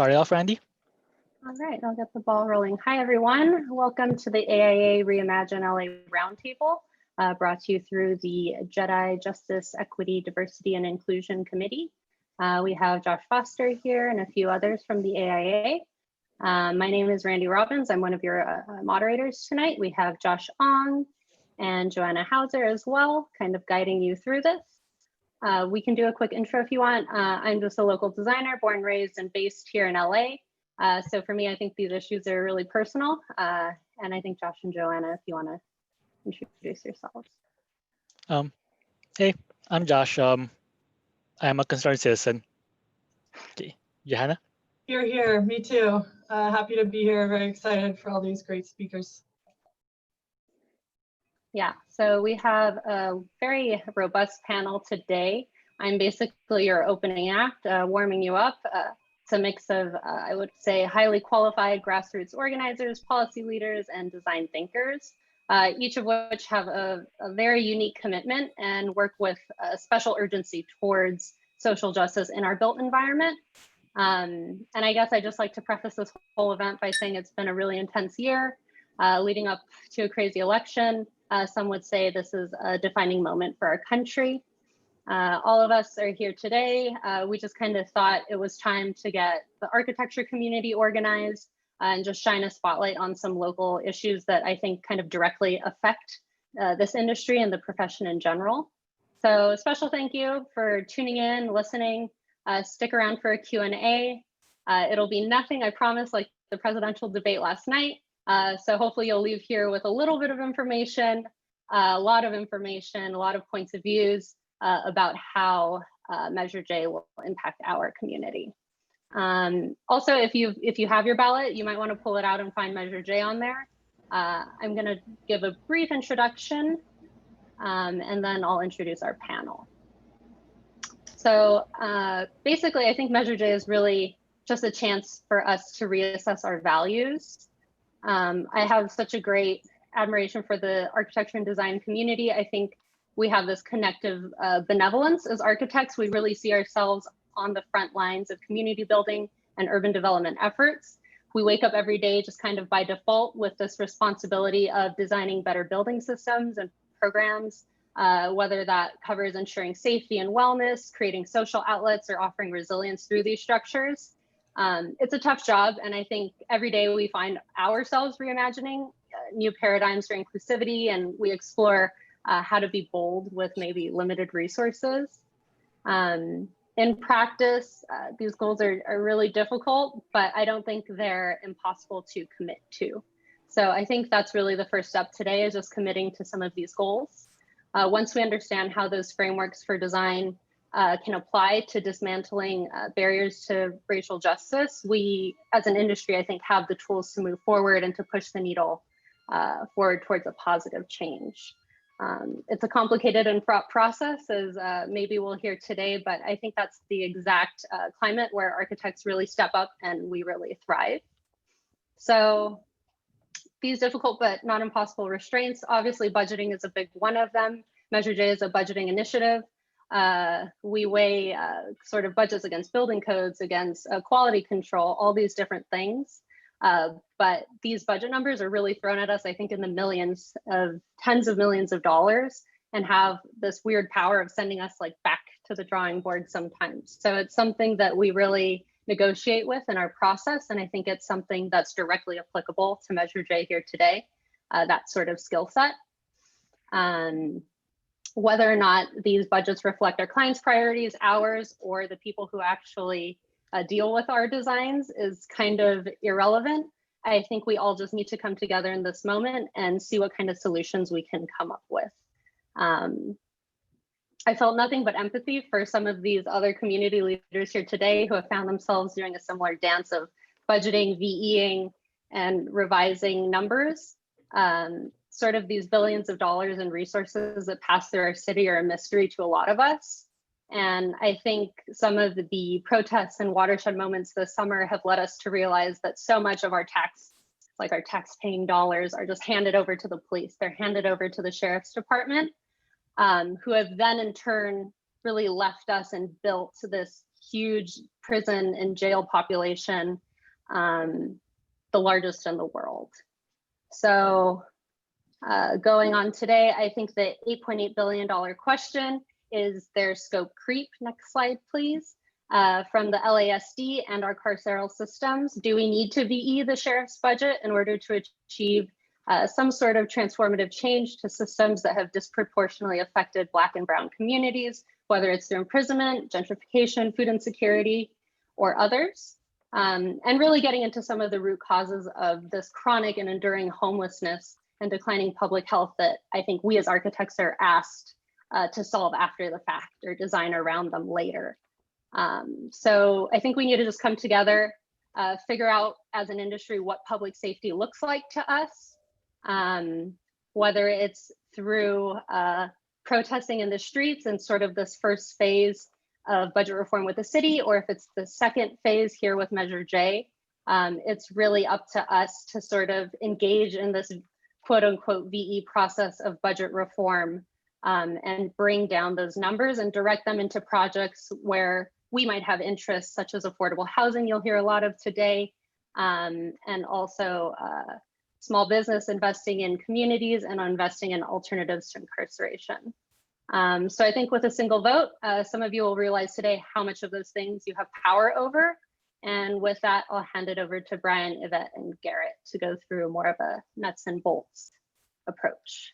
Start it off, Randy. All right, I'll get the ball rolling. Hi, everyone. Welcome to the AIA Reimagine LA Roundtable, brought to you through the JEDI Justice, Equity, Diversity, and Inclusion Committee. We have Josh Foster here and a few others from the AIA. My name is Randy Robbins. I'm one of your moderators tonight. We have Josh Ong and Joanna Hauser as well, kind of guiding you through this. We can do a quick intro if you want. I'm just a local designer, born, raised, and based here in LA. So for me, I think these issues are really personal. And I think Josh and Joanna, if you want to introduce yourselves. Hey, I'm Josh. I'm a concerned citizen. Okay, Johanna? Here, me too. Happy to be here, very excited for all these great speakers. Yeah, so we have a very robust panel today. I'm basically your opening act, warming you up. It's a mix of, I would say, highly qualified grassroots organizers, policy leaders, and design thinkers, each of which have a very unique commitment and work with a special urgency towards social justice in our built environment. And I guess I just like to preface this whole event by saying it's been a really intense year leading up to a crazy election. Some would say this is a defining moment for our country. All of us are here today. We just kind of thought it was time to get the architecture community organized and just shine a spotlight on some local issues that I think kind of directly affect this industry and the profession in general. So a special thank you for tuning in, listening. Stick around for a Q&A. It'll be nothing, I promise, like the presidential debate last night. So hopefully you'll leave here with a little bit of information, a lot of information, a lot of points of views about how Measure J will impact our community. Also, if you have your ballot, you might want to pull it out and find Measure J on there. I'm going to give a brief introduction and then I'll introduce our panel. So basically, I think Measure J is really just a chance for us to reassess our values. I have such a great admiration for the architecture and design community. I think we have this connective benevolence as architects. We really see ourselves on the front lines of community building and urban development efforts. We wake up every day just kind of by default with this responsibility of designing better building systems and programs, whether that covers ensuring safety and wellness, creating social outlets, or offering resilience through these structures. It's a tough job, and I think every day we find ourselves reimagining new paradigms for inclusivity, and we explore how to be bold with maybe limited resources. In practice, these goals are really difficult, but I don't think they're impossible to commit to. So I think that's really the first step today, is just committing to some of these goals. Once we understand how those frameworks for design can apply to dismantling barriers to racial justice, we as an industry, I think, have the tools to move forward and to push the needle forward towards a positive change. It's a complicated and fraught process, as maybe we'll hear today, but I think that's the exact climate where architects really step up and we really thrive. So these difficult but not impossible restraints, obviously budgeting is a big one of them. Measure J is a budgeting initiative. We weigh sort of budgets against building codes, against quality control, all these different things. But these budget numbers are really thrown at us, I think, in the millions of tens of millions of dollars, and have this weird power of sending us like back to the drawing board sometimes. So it's something that we really negotiate with in our process. And I think it's something that's directly applicable to Measure J here today, that sort of skill set. Whether or not these budgets reflect our clients' priorities, ours, or the people who actually deal with our designs is kind of irrelevant. I think we all just need to come together in this moment and see what kind of solutions we can come up with. I felt nothing but empathy for some of these other community leaders here today who have found themselves doing a similar dance of budgeting, VEing, and revising numbers. Sort of these billions of dollars in resources that pass through our city are a mystery to a lot of us. And I think some of the protests and watershed moments this summer have led us to realize that so much of our tax-paying dollars are just handed over to the police. They're handed over to the sheriff's department, who have then in turn really left us and built this huge prison and jail population, the largest in the world. So going on today, I think the $8.8 billion question is there scope creep? Next slide, please. From the LASD and our carceral systems. Do we need to VE the sheriff's budget in order to achieve some sort of transformative change to systems that have disproportionately affected Black and Brown communities, whether it's through imprisonment, gentrification, food insecurity, or others? And really getting into some of the root causes of this chronic and enduring homelessness and declining public health that I think we as architects are asked to solve after the fact or design around them later. So I think we need to just come together, figure out as an industry what public safety looks like to us, whether it's through protesting in the streets and sort of this first phase of budget reform with the city, or if it's the second phase here with Measure J. It's really up to us to sort of engage in this quote unquote VE process of budget reform and bring down those numbers and direct them into projects where we might have interests, such as affordable housing, you'll hear a lot of today, and also small business investing in communities and investing in alternatives to incarceration. So I think with a single vote, some of you will realize today how much of those things you have power over. And with that, I'll hand it over to Brian, Yvette, and Garrett to go through more of a nuts and bolts approach.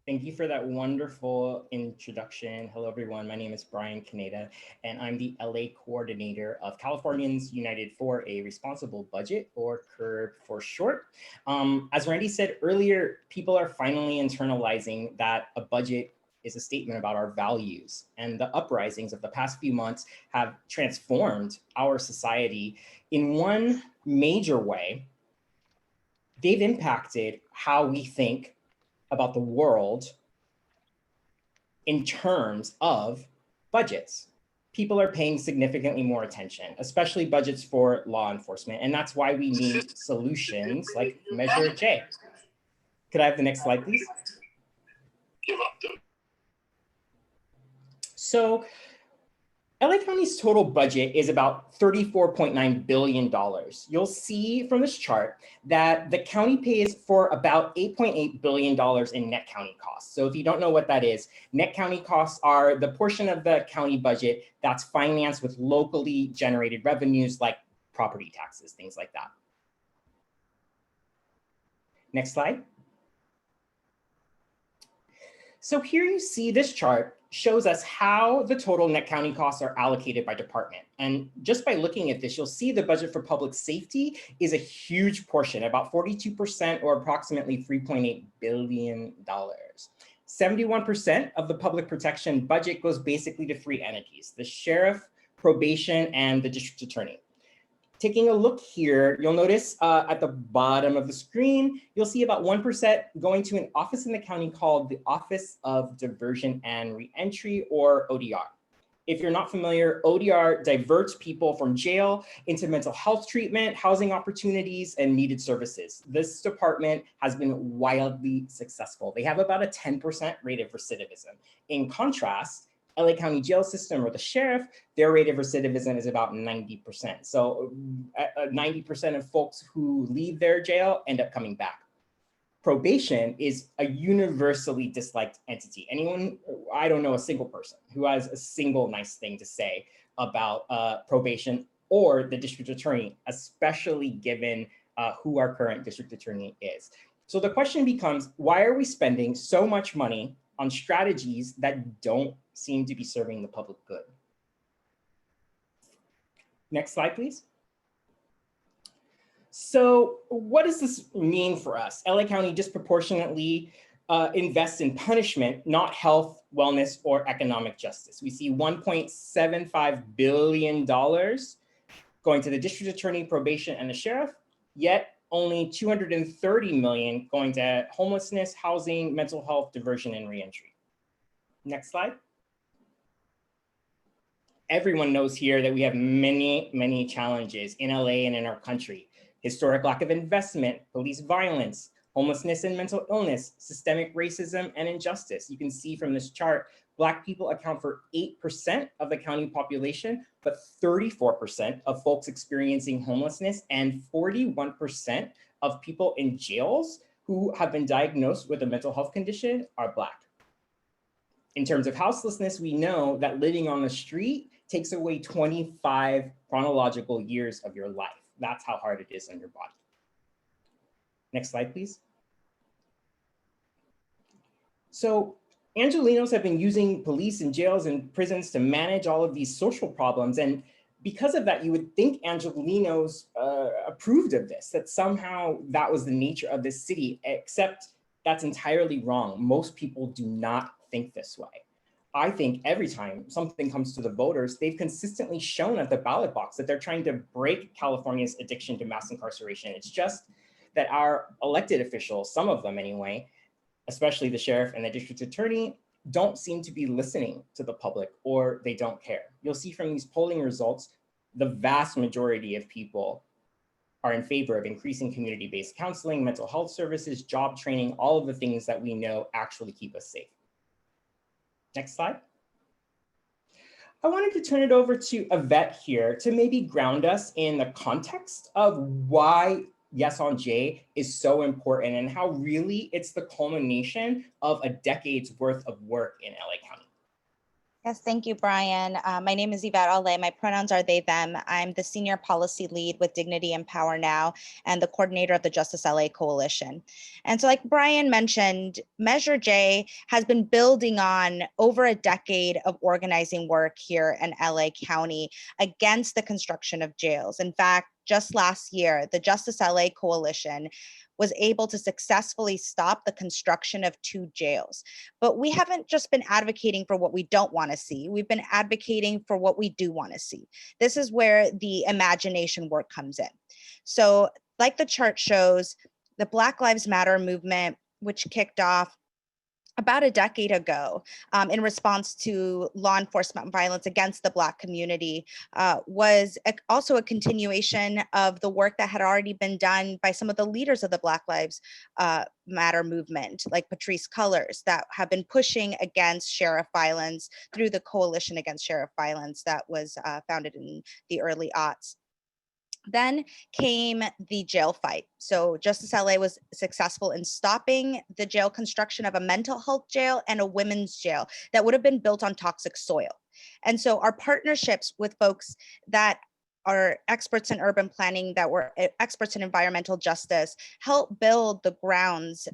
Thank you for that wonderful introduction. Hello, everyone. My name is Brian Caneda, and I'm the LA coordinator of Californians United for a Responsible Budget, or CURB for short. As Randy said earlier, people are finally internalizing that a budget is a statement about our values, and the uprisings of the past few months have transformed our society in one major way. They've impacted how we think about the world in terms of budgets. People are paying significantly more attention, especially budgets for law enforcement. And that's why we need solutions like Measure J. Could I have the next slide, please? So LA County's total budget is about $34.9 billion. You'll see from this chart that the county pays for about $8.8 billion in net county costs. So if you don't know what that is, net county costs are the portion of the county budget that's financed with locally generated revenues like property taxes, things like that. Next slide. So here you see this chart shows us how the total net county costs are allocated by department. And just by looking at this, you'll see the budget for public safety is a huge portion, about 42% or approximately $3.8 billion. 71% of the public protection budget goes basically to three entities: the sheriff, probation, and the district attorney. Taking a look here, you'll notice at the bottom of the screen, you'll see about 1% going to an office in the county called the Office of Diversion and Reentry, or ODR. If you're not familiar, ODR diverts people from jail into mental health treatment, housing opportunities, and needed services. This department has been wildly successful. They have about a 10% rate of recidivism. In contrast, LA County jail system, or the sheriff, their rate of recidivism is about 90%. So 90% of folks who leave their jail end up coming back. Probation is a universally disliked entity. Anyone, I don't know a single person who has a single nice thing to say about probation or the district attorney, especially given who our current district attorney is. So the question becomes, why are we spending so much money on strategies that don't seem to be serving the public good? Next slide, please. So what does this mean for us? LA County disproportionately invests in punishment, not health, wellness, or economic justice. We see $1.75 billion going to the district attorney, probation, and the sheriff, yet only $230 million going to homelessness, housing, mental health, diversion, and reentry. Next slide. Everyone knows here that we have many, many challenges in LA and in our country. Historic lack of investment, police violence, homelessness and mental illness, systemic racism and injustice. You can see from this chart Black people account for 8% of the county population, but 34% of folks experiencing homelessness and 41% of people in jails who have been diagnosed with a mental health condition are Black. In terms of houselessness, we know that living on the street takes away 25 chronological years of your life. That's how hard it is on your body. Next slide, please. So Angelenos have been using police and jails and prisons to manage all of these social problems. And because of that, you would think Angelenos approved of this, that somehow that was the nature of this city, except that's entirely wrong. Most people do not think this way. I think every time something comes to the voters, they've consistently shown at the ballot box that they're trying to break California's addiction to mass incarceration. It's just that our elected officials, some of them anyway, especially the sheriff and the district attorney, don't seem to be listening to the public, or they don't care. You'll see from these polling results, the vast majority of people are in favor of increasing community-based counseling, mental health services, job training, all of the things that we know actually keep us safe. Next slide. I wanted to turn it over to Yvette here to maybe ground us in the context of why Yes on J is so important and how really it's the culmination of a decade's worth of work in LA County. Yes, thank you, Brian. My name is Yvette Ale. My pronouns are they, them. I'm the senior policy lead with Dignity and Power Now and the coordinator of the Justice LA Coalition. And so like Brian mentioned, Measure J has been building on over a decade of organizing work here in LA County against the construction of jails. In fact, just last year, the Justice LA Coalition was able to successfully stop the construction of 2 jails. But we haven't just been advocating for what we don't want to see. We've been advocating for what we do want to see. This is where the imagination work comes in. So like the chart shows, the Black Lives Matter movement, which kicked off about a decade ago in response to law enforcement violence against the Black community, was also a continuation of the work that had already been done by some of the leaders of the Black Lives Matter movement, like Patrisse Cullors, that have been pushing against sheriff violence through the Coalition Against Sheriff Violence that was founded in the early aughts. Then came the jail fight. So Justice LA was successful in stopping the jail construction of a mental health jail and a women's jail that would have been built on toxic soil. And so our partnerships with folks that are experts in urban planning, that were experts in environmental justice, help build the grounds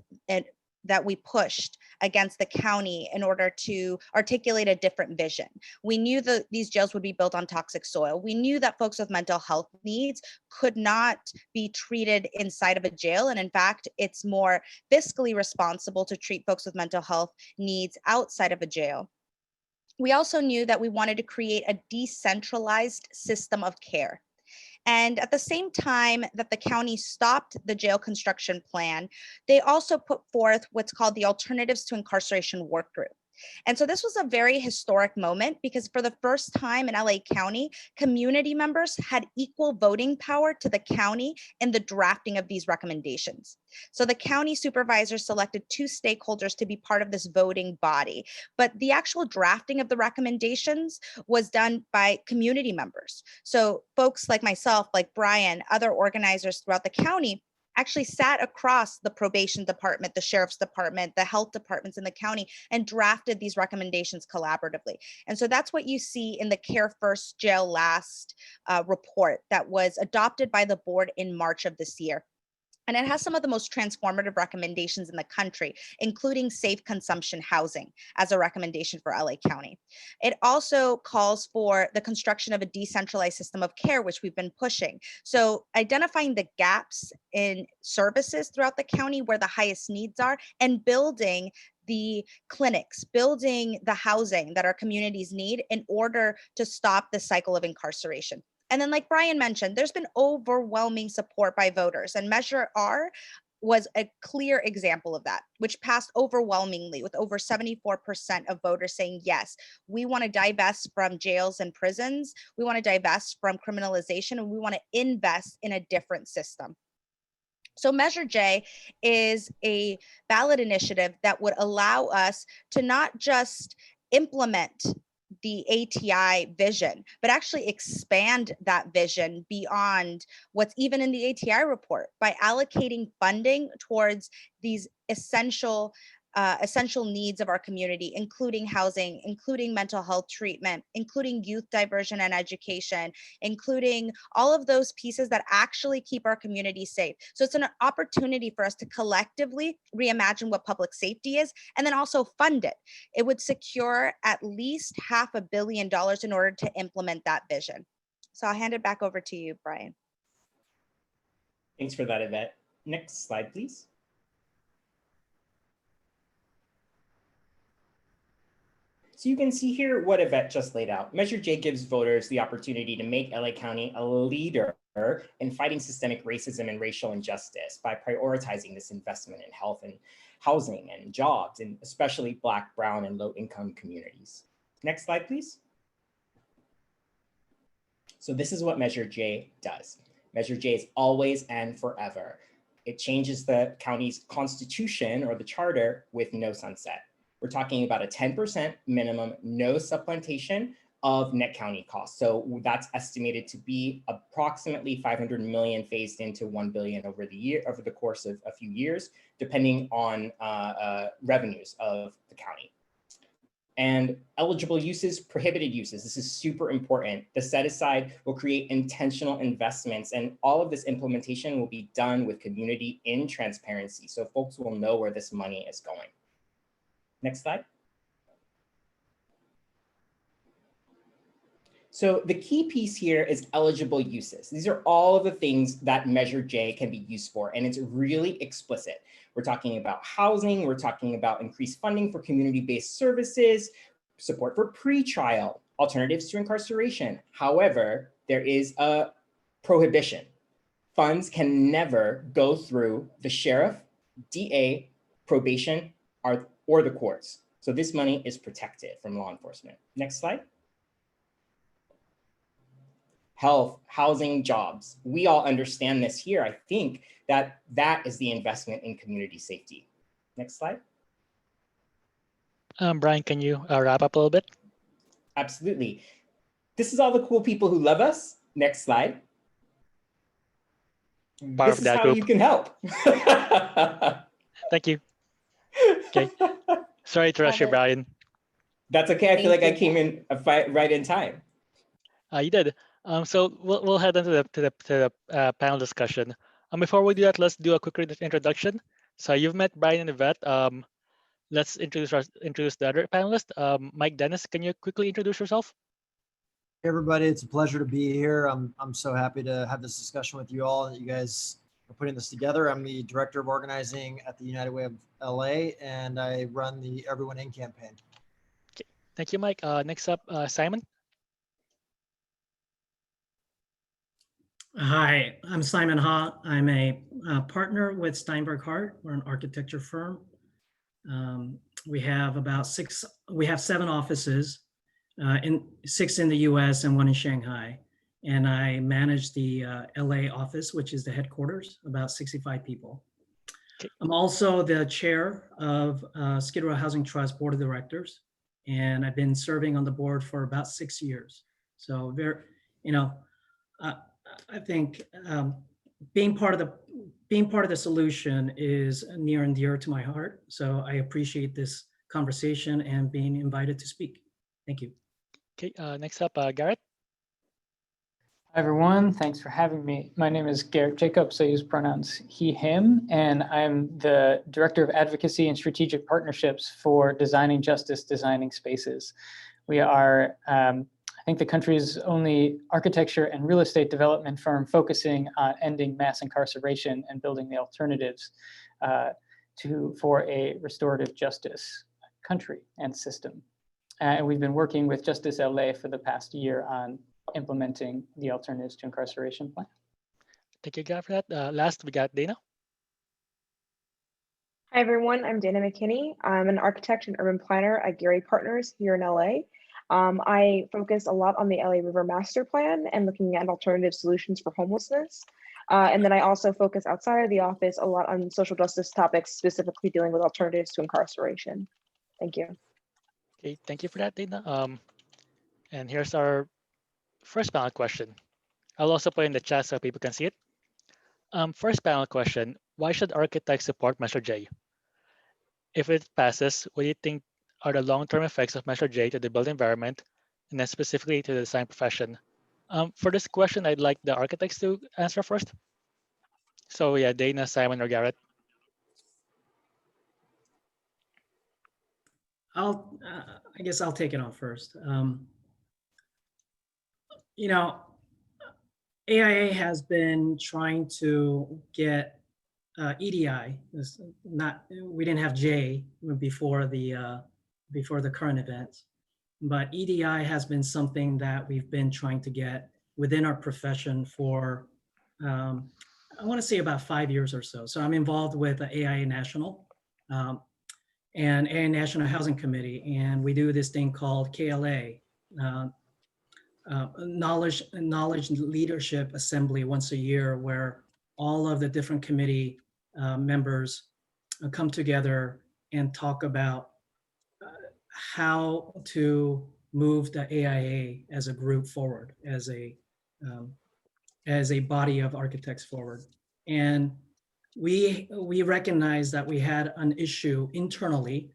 that we pushed against the county in order to articulate a different vision. We knew that these jails would be built on toxic soil. We knew that folks with mental health needs could not be treated inside of a jail. And in fact, it's more fiscally responsible to treat folks with mental health needs outside of a jail. We also knew that we wanted to create a decentralized system of care. And at the same time that the county stopped the jail construction plan, they also put forth what's called the Alternatives to Incarceration Work Group. And so this was a very historic moment because for the first time in LA County, community members had equal voting power to the county in the drafting of these recommendations. So the county supervisor selected 2 stakeholders to be part of this voting body, but the actual drafting of the recommendations was done by community members. So folks like myself, like Brian, other organizers throughout the county actually sat across the probation department, the sheriff's department, the health departments in the county, and drafted these recommendations collaboratively. And so that's what you see in the Care First, Jail Last report that was adopted by the board in March of this year. And it has some of the most transformative recommendations in the country, including safe consumption housing as a recommendation for LA County. It also calls for the construction of a decentralized system of care, which we've been pushing. So identifying the gaps in services throughout the county where the highest needs are, and building the clinics, building the housing that our communities need in order to stop the cycle of incarceration. And then like Brian mentioned, there's been overwhelming support by voters, and Measure R was a clear example of that, which passed overwhelmingly with over 74% of voters saying, yes, we want to divest from jails and prisons. We want to divest from criminalization, and we want to invest in a different system. So Measure J is a ballot initiative that would allow us to not just implement the ATI vision, but actually expand that vision beyond what's even in the ATI report by allocating funding towards these essential needs of our community, including housing, including mental health treatment, including youth diversion and education, including all of those pieces that actually keep our community safe. So it's an opportunity for us to collectively reimagine what public safety is, and then also fund it. It would secure at least $500 million in order to implement that vision. So I'll hand it back over to you, Brian. Thanks for that, Yvette. Next slide, please. So you can see here what Yvette just laid out. Measure J gives voters the opportunity to make LA County a leader in fighting systemic racism and racial injustice by prioritizing this investment in health and housing and jobs, and especially Black, brown, and low-income communities. Next slide, please. So this is what Measure J does. Measure J is always and forever. It changes the county's constitution or the charter with no sunset. We're talking about a 10% minimum, no supplantation of net county costs. So that's estimated to be approximately 500 million phased into 1 billion over the course of a few years, depending on revenues of the county. And eligible uses, prohibited uses. This is super important. The set aside will create intentional investments, and all of this implementation will be done with community in transparency. So folks will know where this money is going. Next slide. So the key piece here is eligible uses. These are all of the things that Measure J can be used for, and it's really explicit. We're talking about housing, we're talking about increased funding for community-based services, support for pretrial, alternatives to incarceration. However, there is a prohibition. Funds can never go through the sheriff, DA, probation, or the courts. So this money is protected from law enforcement. Next slide. Health, housing, jobs. We all understand this here. I think that is the investment in community safety. Next slide. Brian, can you wrap up a little bit? Absolutely. This is all the cool people who love us. Next slide. Part this of is that how group. you can help. Thank you. Okay. Sorry to rush you, Brian. That's okay. I feel like I Thank you. came in right in time. You did. So we'll head into the panel discussion. Before we do that, let's do a quick introduction. So you've met Brian and Yvette. Let's introduce the other panelist. Mike Dennis, can you quickly introduce yourself? Hey everybody, it's a pleasure to be here. I'm so happy to have this discussion with you all, and that you guys are putting this together. I'm the Director of Organizing at the United Way of LA, and I run the Everyone In campaign. Okay. Thank you, Mike. Next up, Simon. Hi, I'm Simon Ha. I'm a partner with Steinberg Hart. We're an architecture firm. We have 7 offices, 6 in the US and 1 in Shanghai. And I manage the LA office, which is the headquarters, about 65 people. Okay. I'm also the chair of Skid Row Housing Trust Board of Directors. And I've been serving on the board for about 6 years. So I think being part of the solution is near and dear to my heart. So I appreciate this conversation and being invited to speak. Thank you. Okay. Next up, Garrett. Hi, everyone. Thanks for having me. My name is Garrett Jacobs. I use pronouns he, him, and I'm the Director of Advocacy and Strategic Partnerships for Designing Justice, Designing Spaces. We are, I think, the country's only architecture and real estate development firm focusing on ending mass incarceration and building the alternatives for a restorative justice country and system. And we've been working with Justice LA for the past year on implementing the alternatives to incarceration plan. Thank you, Garrett, for that. Last, we got Dana. Hi, everyone. I'm Dana Mckinney. I'm an architect and urban planner at Gary Partners here in LA. I focus a lot on the LA River Master Plan and looking at alternative solutions for homelessness. And then I also focus outside of the office a lot on social justice topics, specifically dealing with alternatives to incarceration. Thank you. Okay, thank you for that, Dana. And here's our first panel question. I'll also put in the chat so people can see it. First panel question, why should architects support Measure J? If it passes, what do you think are the long-term effects of Measure J to the built environment, and then specifically to the design profession? For this question, I'd like the architects to answer first. So yeah, Dana, Simon, or Garrett. I guess I'll take it on first. You know, AIA has been trying to get EDI. We didn't have J before the current events, but EDI has been something that we've been trying to get within our profession for I want to say about 5 years or so. So I'm involved with the AIA National and AIA National Housing Committee, and we do this thing called KLA. Knowledge Leadership Assembly once a year, where all of the different committee members come together and talk about how to move the AIA as a group forward, as a body of architects forward. And we recognize that we had an issue internally,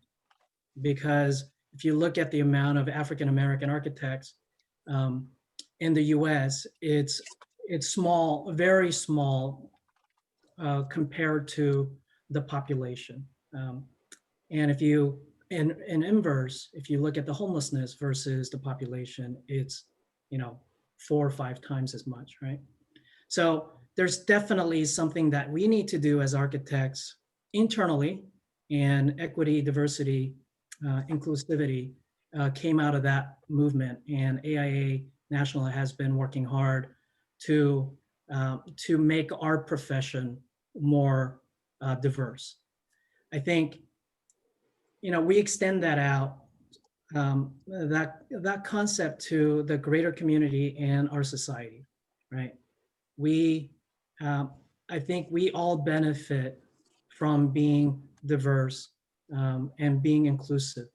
because if you look at the amount of African-American architects in the US, it's small, very small compared to the population. And if you, in inverse, if you look at the homelessness versus the population, it's 4 or 5 times as much, right? So there's definitely something that we need to do as architects internally, and equity, diversity, inclusivity came out of that movement, and AIA National has been working hard to make our profession more diverse. I think, we extend that out, that concept to the greater community and our society, right? I think we all benefit from being diverse and being inclusive.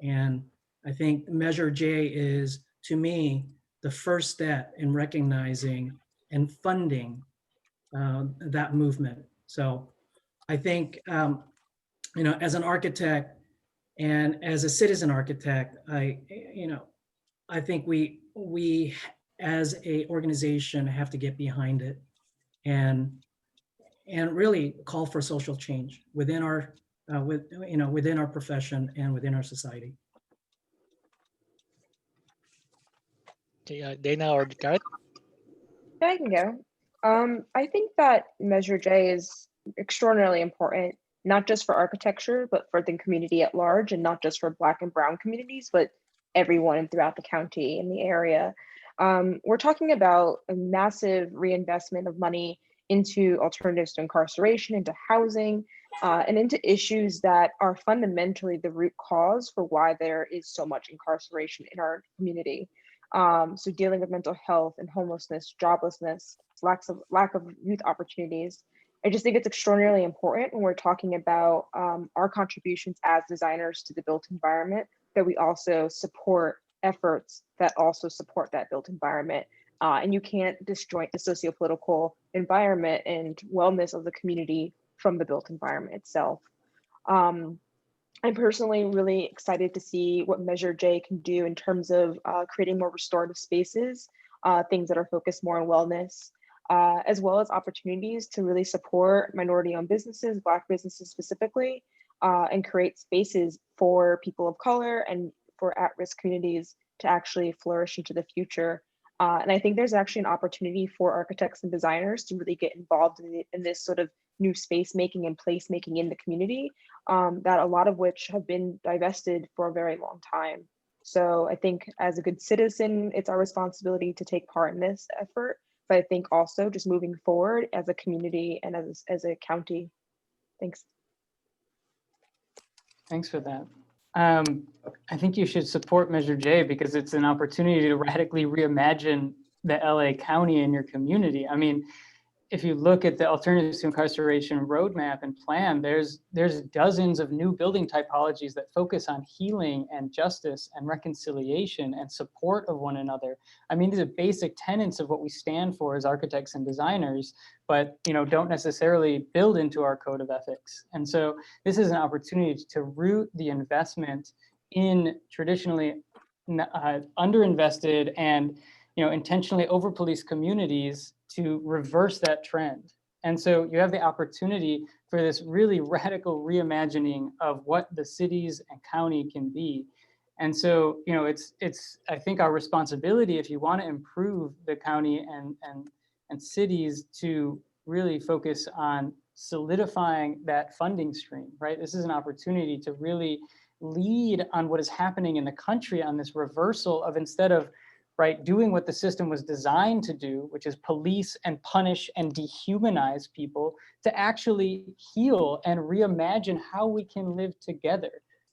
And I think Measure J is, to me, the first step in recognizing and funding that movement. So I think, as an architect and as a citizen architect, I think we as a organization have to get behind it and really call for social change within our within our profession and within our society. Okay, Dana or Garrett? Yeah, I can go. I think that Measure J is extraordinarily important, not just for architecture, but for the community at large, and not just for Black and Brown communities, but everyone throughout the county and the area. We're talking about a massive reinvestment of money into alternatives to incarceration, into housing, and into issues that are fundamentally the root cause for why there is so much incarceration in our community. So dealing with mental health and homelessness, joblessness, lack of youth opportunities. I just think it's extraordinarily important when we're talking about our contributions as designers to the built environment, that we also support efforts that also support that built environment. And you can't disjoint the sociopolitical environment and wellness of the community from the built environment itself. I'm personally really excited to see what Measure J can do in terms of creating more restorative spaces, things that are focused more on wellness, as well as opportunities to really support minority-owned businesses, Black businesses specifically, and create spaces for people of color and for at-risk communities to actually flourish into the future. And I think there's actually an opportunity for architects and designers to really get involved in this sort of new space making and place making in the community, that a lot of which have been divested for a very long time. So I think as a good citizen, it's our responsibility to take part in this effort, but I think also just moving forward as a community and as a county. Thanks. Thanks for that. I think you should support Measure J because it's an opportunity to radically reimagine the LA County and your community. I mean, if you look at the Alternatives to Incarceration roadmap and plan, there's dozens of new building typologies that focus on healing and justice and reconciliation and support of one another. I mean, these are basic tenets of what we stand for as architects and designers, but don't necessarily build into our code of ethics. And so this is an opportunity to root the investment in traditionally underinvested and intentionally over-policed communities to reverse that trend. And so you have the opportunity for this really radical reimagining of what the cities and county can be. And so, it's I think our responsibility, if you want to improve the county and cities, to really focus on solidifying that funding stream, right? This is an opportunity to really lead on what is happening in the country on this reversal of, instead of doing what the system was designed to do, which is police and punish and dehumanize people, to actually heal and reimagine how we can live together.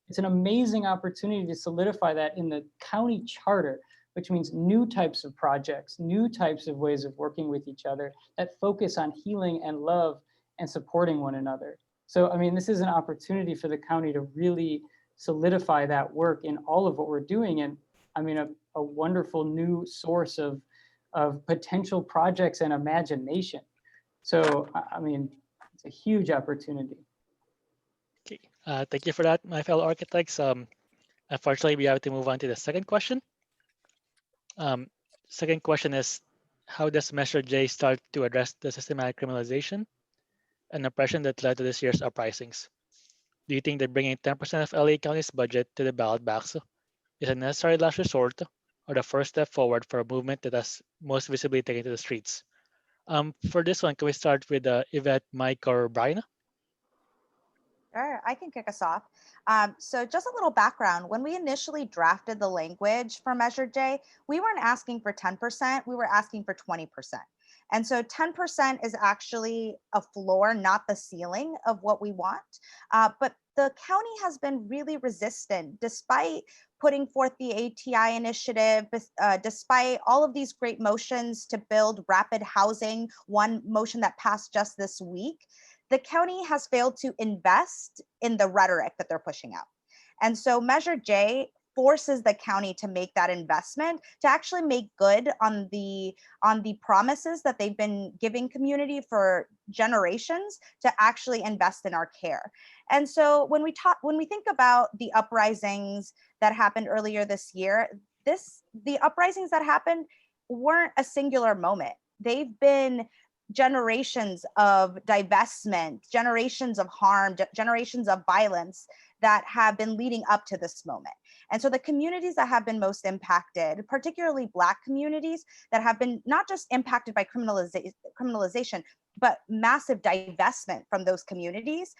It's an amazing opportunity to solidify that in the county charter, which means new types of projects, new types of ways of working with each other that focus on healing and love and supporting one another. So, I mean, this is an opportunity for the county to really solidify that work in all of what we're doing. And I mean, a wonderful new source of potential projects and imagination. So, I mean, it's a huge opportunity. Okay, thank you for that, my fellow architects. Unfortunately, we have to move on to the second question. Second question is, how does Measure J start to address the systematic criminalization and oppression that led to this year's uprisings? Do you think that bringing 10% of LA County's budget to the ballot box is a necessary last resort, or the first step forward for a movement that has most visibly taken to the streets? For this one, can we start with Yvette, Mike, or Brian? Sure, I can kick us off. So just a little background. When we initially drafted the language for Measure J, we weren't asking for 10%, we were asking for 20%. And so 10% is actually a floor, not the ceiling of what we want. But the county has been really resistant, despite putting forth the ATI initiative, despite all of these great motions to build rapid housing, one motion that passed just this week. The county has failed to invest in the rhetoric that they're pushing out. And so Measure J forces the county to make that investment, to actually make good on the promises that they've been giving community for generations, to actually invest in our care. And so when we think about the uprisings that happened earlier this year, the uprisings that happened weren't a singular moment. They've been generations of divestment, generations of harm, generations of violence that have been leading up to this moment. And so the communities that have been most impacted, particularly Black communities that have been not just impacted by criminalization, but massive divestment from those communities,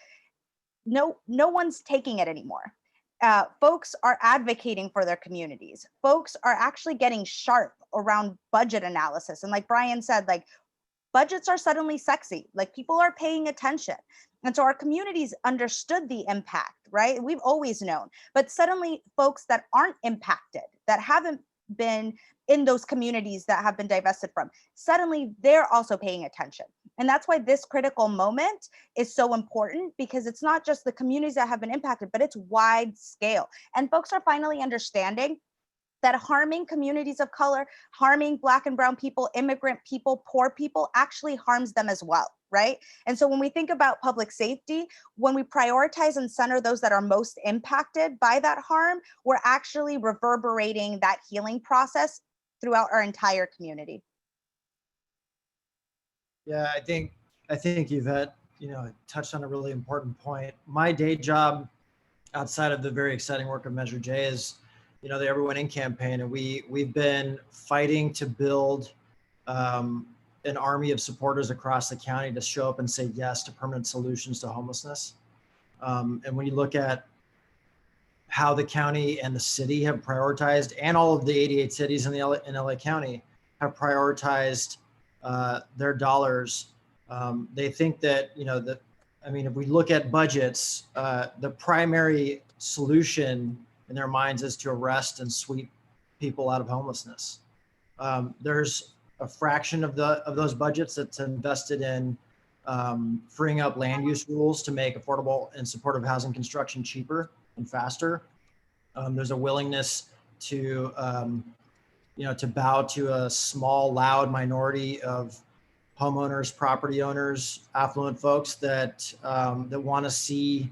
no one's taking it anymore. Folks are advocating for their communities. Folks are actually getting sharp around budget analysis. And like Brian said, budgets are suddenly sexy, people are paying attention. And so our communities understood the impact, right? We've always known, but suddenly folks that aren't impacted, that haven't been in those communities that have been divested from, suddenly they're also paying attention. And that's why this critical moment is so important, because it's not just the communities that have been impacted, but it's wide scale. And folks are finally understanding that harming communities of color, harming Black and brown people, immigrant people, poor people, actually harms them as well, right? And so when we think about public safety, when we prioritize and center those that are most impacted by that harm, we're actually reverberating that healing process throughout our entire community. Yeah, I think Yvette, touched on a really important point. My day job, outside of the very exciting work of Measure J, is the Everyone In campaign, and we've been fighting to build an army of supporters across the county to show up and say yes to permanent solutions to homelessness. And when you look at how the county and the city have prioritized, and all of the 88 cities in LA County have prioritized their dollars, they think that if we look at budgets, the primary solution in their minds is to arrest and sweep people out of homelessness. There's a fraction of those budgets that's invested in freeing up land use rules to make affordable and supportive housing construction cheaper and faster. There's a willingness to, to bow to a small, loud minority of homeowners, property owners, affluent folks that want to see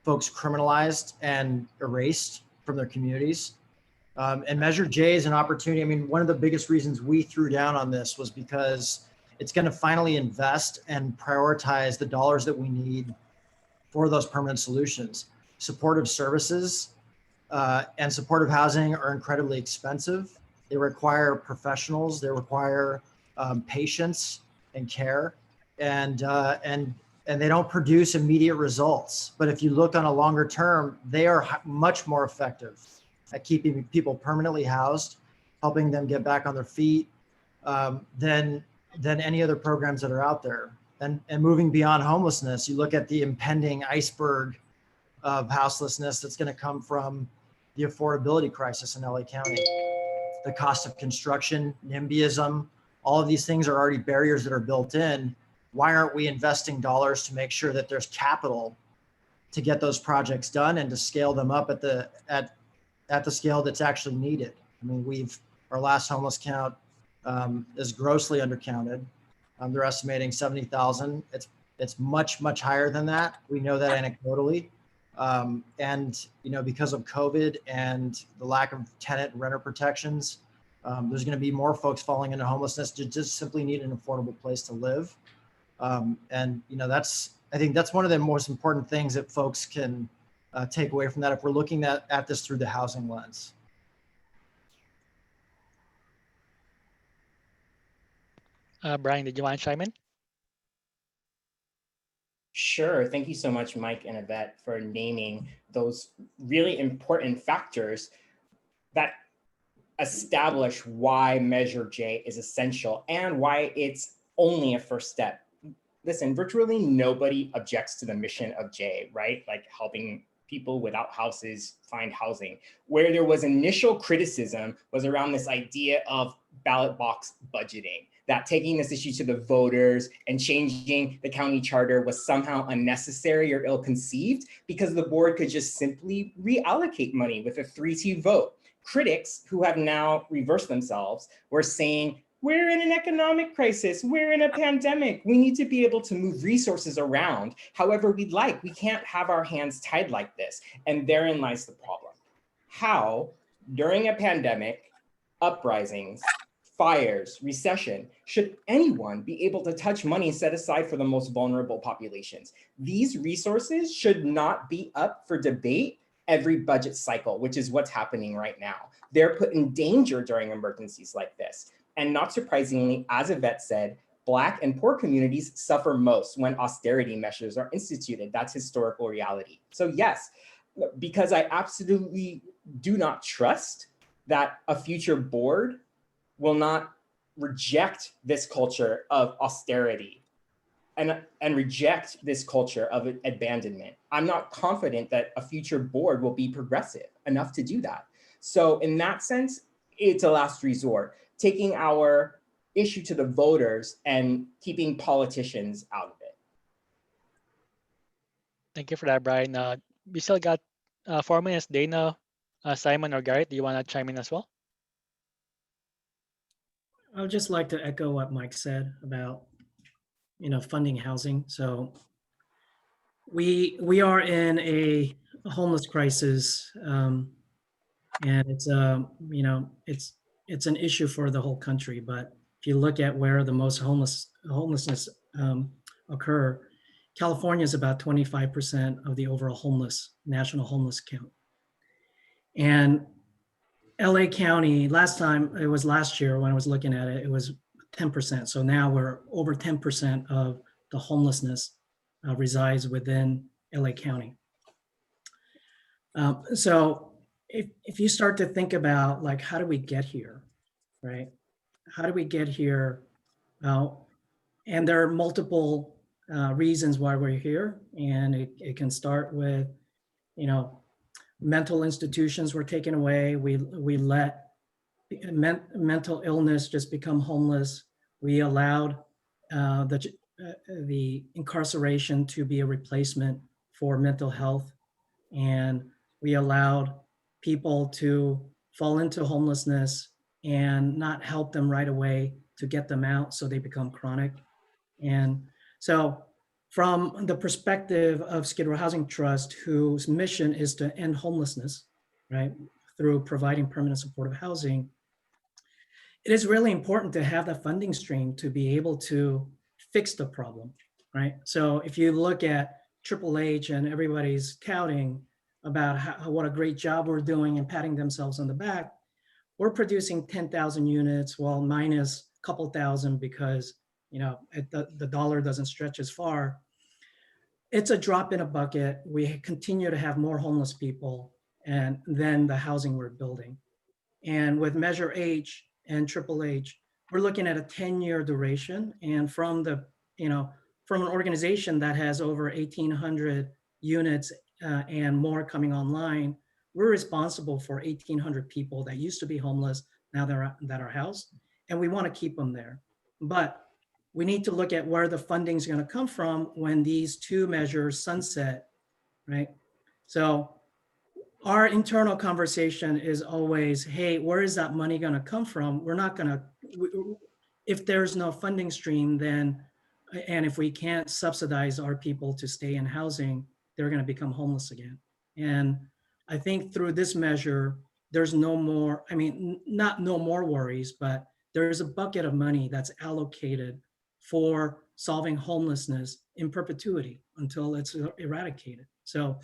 folks criminalized and erased from their communities. And Measure J is an opportunity. I mean, one of the biggest reasons we threw down on this was because it's going to finally invest and prioritize the dollars that we need for those permanent solutions. Supportive services and supportive housing are incredibly expensive. They require professionals. They require patience and care, and they don't produce immediate results. But if you look on a longer term, they are much more effective at keeping people permanently housed, helping them get back on their feet, than any other programs that are out there. And moving beyond homelessness, you look at the impending iceberg of houselessness that's going to come from the affordability crisis in LA County. The cost of construction, NIMBYism, all of these things are already barriers that are built in. Why aren't we investing dollars to make sure that there's capital to get those projects done and to scale them up at the scale that's actually needed? I mean, our last homeless count is grossly undercounted. They're estimating 70,000. It's much, much higher than that. We know that anecdotally. And, because of COVID and the lack of tenant and renter protections, there's going to be more folks falling into homelessness to just simply need an affordable place to live. And, I think that's one of the most important things that folks can take away from that if we're looking at this through the housing lens. Brian, did you want to chime in? Sure. Thank you so much, Mike and Yvette, for naming those really important factors that establish why Measure J is essential and why it's only a first step. Listen, virtually nobody objects to the mission of J, right? Like helping people without houses find housing. Where there was initial criticism was around this idea of ballot box budgeting, that taking this issue to the voters and changing the county charter was somehow unnecessary or ill-conceived because the board could just simply reallocate money with a 3-2 vote. Critics who have now reversed themselves were saying, we're in an economic crisis, we're in a pandemic, we need to be able to move resources around however we'd like. We can't have our hands tied like this. And therein lies the problem. How, during a pandemic, uprisings, fires, recession, should anyone be able to touch money set aside for the most vulnerable populations? These resources should not be up for debate every budget cycle, which is what's happening right now. They're put in danger during emergencies like this. And not surprisingly, as Yvette said, Black and poor communities suffer most when austerity measures are instituted. That's historical reality. So yes, because I absolutely do not trust that a future board will not reject this culture of austerity and reject this culture of abandonment. I'm not confident that a future board will be progressive enough to do that. So in that sense, it's a last resort, taking our issue to the voters and keeping politicians out of it. Thank you for that, Brian. We still got 4 minutes. Dana, Simon, or Garrett, do you want to chime in as well? I would just like to echo what Mike said about, funding housing. So we are in a homeless crisis, and it's it's an issue for the whole country. But if you look at where the most homelessness occur, California is about 25% of the overall national homeless count, and LA County, last year when I was looking at it, it was 10%. So now we're over 10% of the homelessness resides within LA County. So if you start to think about like, how do we get here, right? How do we get here? And there are multiple reasons why we're here. And it can start with, mental institutions were taken away. We let mental illness just become homeless. We allowed the incarceration to be a replacement for mental health. And we allowed people to fall into homelessness and not help them right away to get them out so they become chronic. And so from the perspective of Skid Row Housing Trust, whose mission is to end homelessness, right, through providing permanent supportive housing, it is really important to have the funding stream to be able to fix the problem, right? So if you look at Triple H and everybody's touting about what a great job we're doing and patting themselves on the back, we're producing 10,000 units, well, minus a couple thousand because the dollar doesn't stretch as far. It's a drop in a bucket. We continue to have more homeless people and then the housing we're building. And with Measure H and Triple H, we're looking at a 10-year duration. And from from an organization that has over 1,800 units and more coming online, we're responsible for 1,800 people that used to be homeless, now that are housed, and we want to keep them there. But we need to look at where the funding is going to come from when these two measures sunset, right? So our internal conversation is always, hey, where is that money going to come from? We're not going to, if there's no funding stream, then, and if we can't subsidize our people to stay in housing, they're going to become homeless again. And I think through this measure, there's no more, not no more worries, but there's a bucket of money that's allocated for solving homelessness in perpetuity until it's eradicated. So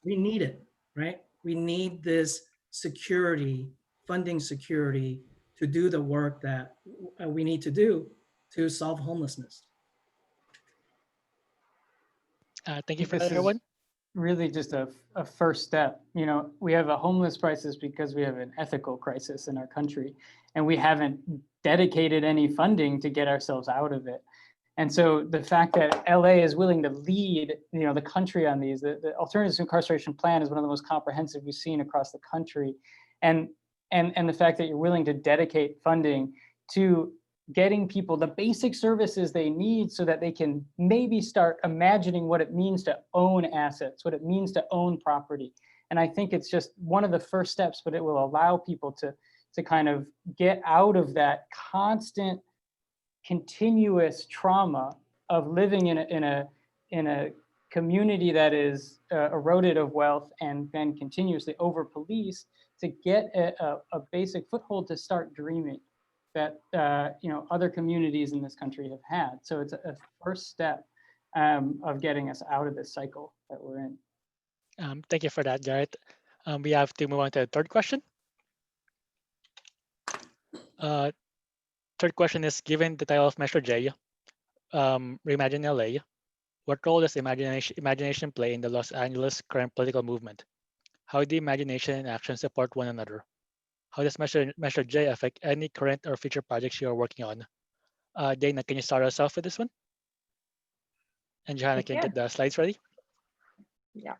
we need it, right? We need this security, funding security to do the work that we need to do to solve homelessness. Thank you for that, everyone. Really just a first step. We have a homeless crisis because we have an ethical crisis in our country, and we haven't dedicated any funding to get ourselves out of it. And so the fact that LA is willing to lead, the country on these, the Alternatives to Incarceration plan is one of the most comprehensive we've seen across the country. And the fact that you're willing to dedicate funding to getting people the basic services they need so that they can maybe start imagining what it means to own assets, what it means to own property. And I think it's just one of the first steps, but it will allow people to kind of get out of that constant, continuous trauma of living in a community that is eroded of wealth and then continuously over policed, to get a basic foothold to start dreaming that other communities in this country have had. So it's a first step of getting us out of this cycle that we're in. Thank you for that, Garrett. We have to move on to the third question. Third question is, given the title of Measure J, Reimagine LA, what role does imagination play in the Los Angeles current political movement? How do imagination and action support one another? How does Measure J affect any current or future projects you are working on? Dana, can you start us off with this one? And Johanna can get the slides ready. Yeah.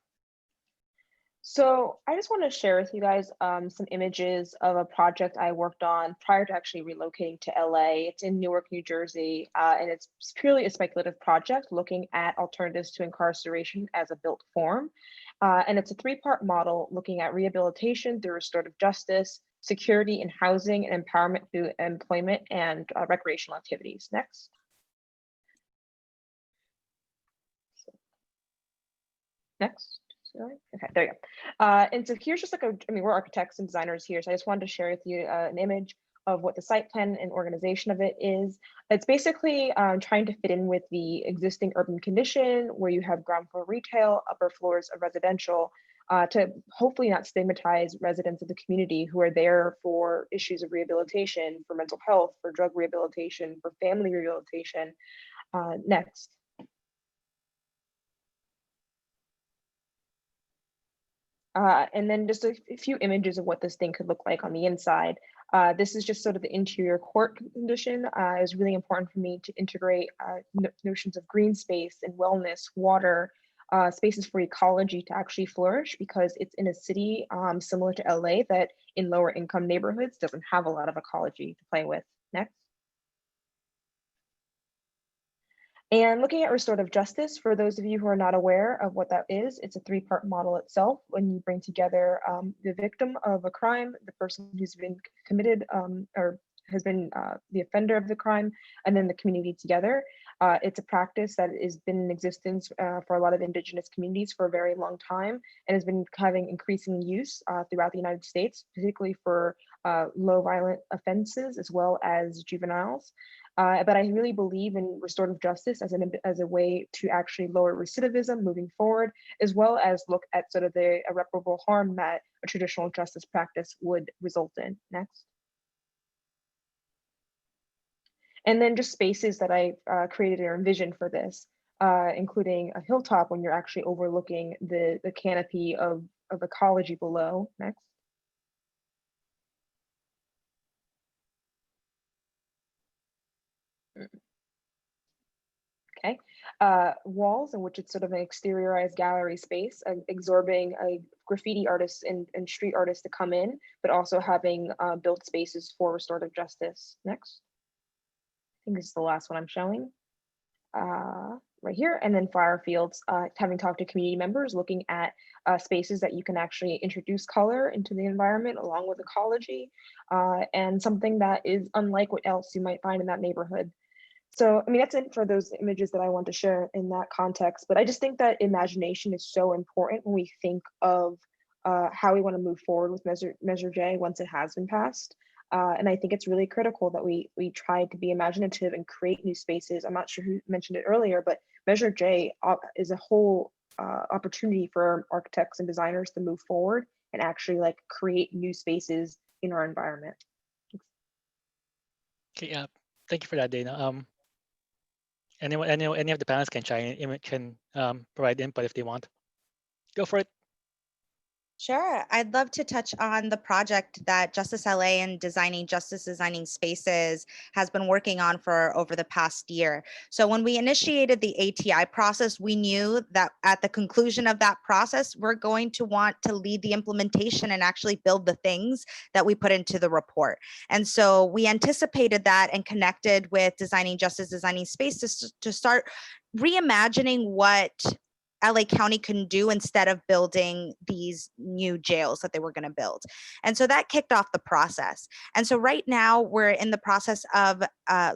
So I just want to share with you guys some images of a project I worked on prior to actually relocating to LA. It's in Newark, New Jersey, and it's purely a speculative project looking at alternatives to incarceration as a built form. And it's a three-part model looking at rehabilitation through restorative justice, security in housing, and empowerment through employment and recreational activities. Next. Next. Okay, there you go. And so here's just we're architects and designers here, so I just wanted to share with you an image of what the site plan and organization of it is. It's basically trying to fit in with the existing urban condition where you have ground floor retail, upper floors of residential, to hopefully not stigmatize residents of the community who are there for issues of rehabilitation, for mental health, for drug rehabilitation, for family rehabilitation. Next. And then just a few images of what this thing could look like on the inside. This is just sort of the interior court condition. It was really important for me to integrate notions of green space and wellness, water, spaces for ecology to actually flourish, because it's in a city similar to LA that in lower income neighborhoods doesn't have a lot of ecology to play with. Next. And looking at restorative justice, for those of you who are not aware of what that is, it's a three-part model itself. When you bring together the victim of a crime, the person who's been committed or has been the offender of the crime, and then the community together. It's a practice that has been in existence for a lot of indigenous communities for a very long time, and has been having increasing use throughout the United States, particularly for low violent offenses as well as juveniles. But I really believe in restorative justice as a way to actually lower recidivism moving forward, as well as look at sort of the irreparable harm that a traditional justice practice would result in. Next. And then just spaces that I created or envisioned for this, including a hilltop when you're actually overlooking the canopy of ecology below. Next. Okay, walls in which it's sort of an exteriorized gallery space, absorbing graffiti artists and street artists to come in, but also having built spaces for restorative justice. Next. I think this is the last one I'm showing. Right here, and then flower fields, having talked to community members, looking at spaces that you can actually introduce color into the environment along with ecology, and something that is unlike what else you might find in that neighborhood. So, I mean, that's it for those images that I want to share in that context. But I just think that imagination is so important when we think of how we want to move forward with Measure J once it has been passed. And I think it's really critical that we try to be imaginative and create new spaces. I'm not sure who mentioned it earlier, but Measure J is a whole opportunity for architects and designers to move forward and actually like create new spaces in our environment. Okay, thank you for that, Dana. Any of the panelists can provide input if they want. Go for it. Sure. I'd love to touch on the project that Justice LA and Designing Justice, Designing Spaces has been working on for over the past year. So when we initiated the ATI process, we knew that at the conclusion of that process, we're going to want to lead the implementation and actually build the things that we put into the report. And so we anticipated that and connected with Designing Justice, Designing Spaces to start reimagining what LA County can do instead of building these new jails that they were going to build. And so that kicked off the process. And so right now we're in the process of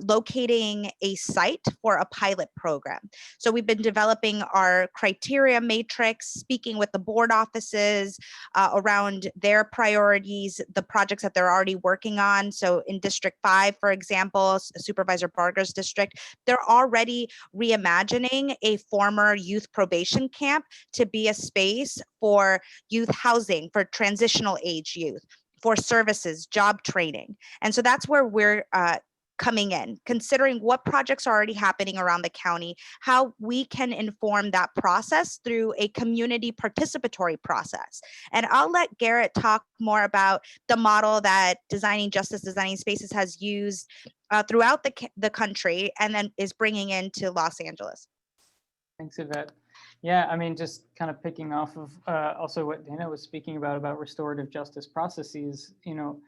locating a site for a pilot program. So we've been developing our criteria matrix, speaking with the board offices around their priorities, the projects that they're already working on. So in District 5, for example, Supervisor Barger's district, they're already reimagining a former youth probation camp to be a space for youth housing, for transitional age youth, for services, job training. And so that's where we're coming in, considering what projects are already happening around the county, how we can inform that process through a community participatory process. And I'll let Garrett talk more about the model that Designing Justice, Designing Spaces has used throughout the country and then is bringing into Los Angeles. Thanks, Yvette. Yeah, I mean, just kind of picking off of also what Dana was speaking about restorative justice processes, you know,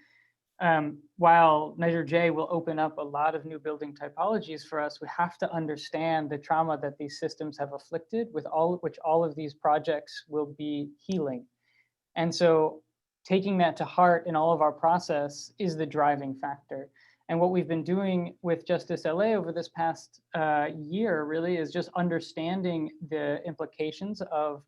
while Measure J will open up a lot of new building typologies for us, we have to understand the trauma that these systems have afflicted, with which all of these projects will be healing. And so taking that to heart in all of our process is the driving factor. And what we've been doing with Justice LA over this past year really is just understanding the implications of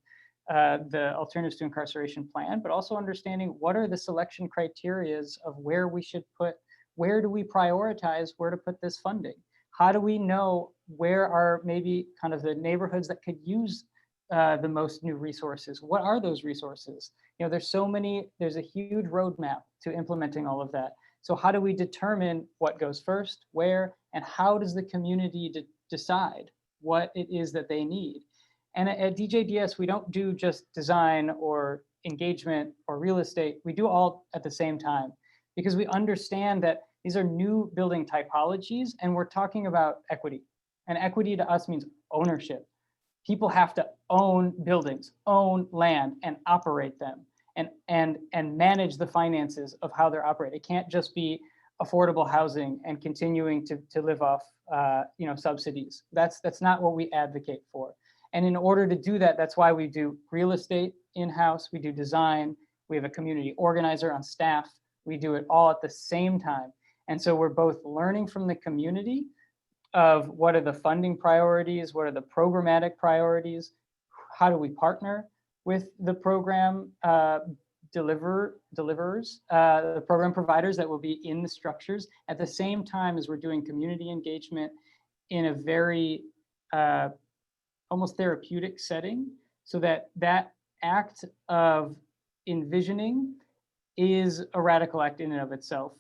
the Alternatives to Incarceration plan, but also understanding what are the selection criterias of where we should put, where do we prioritize where to put this funding? How do we know where are maybe kind of the neighborhoods that could use the most new resources? What are those resources? You know, there's so many, there's a huge roadmap to implementing all of that. So how do we determine what goes first, where, and how does the community decide what it is that they need? And at DJDS, we don't do just design or engagement or real estate. We do all at the same time because we understand that these are new building typologies and we're talking about equity. And equity to us means ownership. people have to own buildings, own land, and operate them, and manage the finances of how they're operated. It can't just be affordable housing and continuing to live off subsidies. That's not what we advocate for. And in order to do that, that's why we do real estate in-house, we do design, we have a community organizer on staff, we do it all at the same time. And so we're both learning from the community of what are the funding priorities, what are the programmatic priorities, how do we partner with the program deliverers, the program providers that will be in the structures, at the same time as we're doing community engagement in a very almost therapeutic setting, so that act of envisioning is a radical act in and of itself,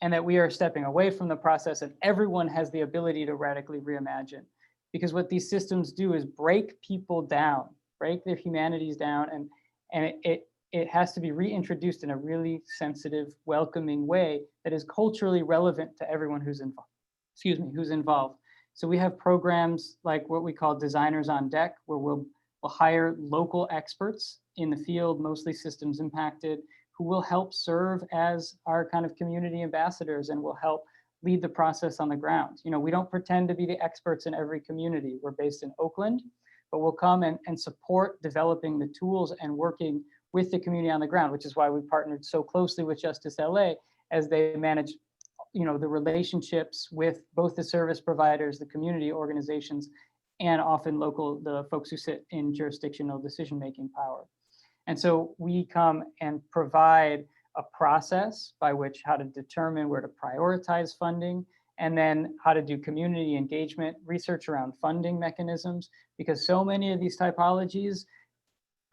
and that we are stepping away from the process and everyone has the ability to radically reimagine. Because what these systems do is break people down, break their humanities down, and it has to be reintroduced in a really sensitive, welcoming way that is culturally relevant to everyone who's involved. So we have programs like what we call Designers on Deck, where we'll hire local experts in the field, mostly systems impacted, who will help serve as our kind of community ambassadors and will help lead the process on the ground. We don't pretend to be the experts in every community. We're based in Oakland, but we'll come and support developing the tools and working with the community on the ground, which is why we partnered so closely with Justice LA as they manage the relationships with both the service providers, the community organizations, and often the folks who sit in jurisdictional decision-making power. And so we come and provide a process by which how to determine where to prioritize funding, and then how to do community engagement, research around funding mechanisms, because so many of these typologies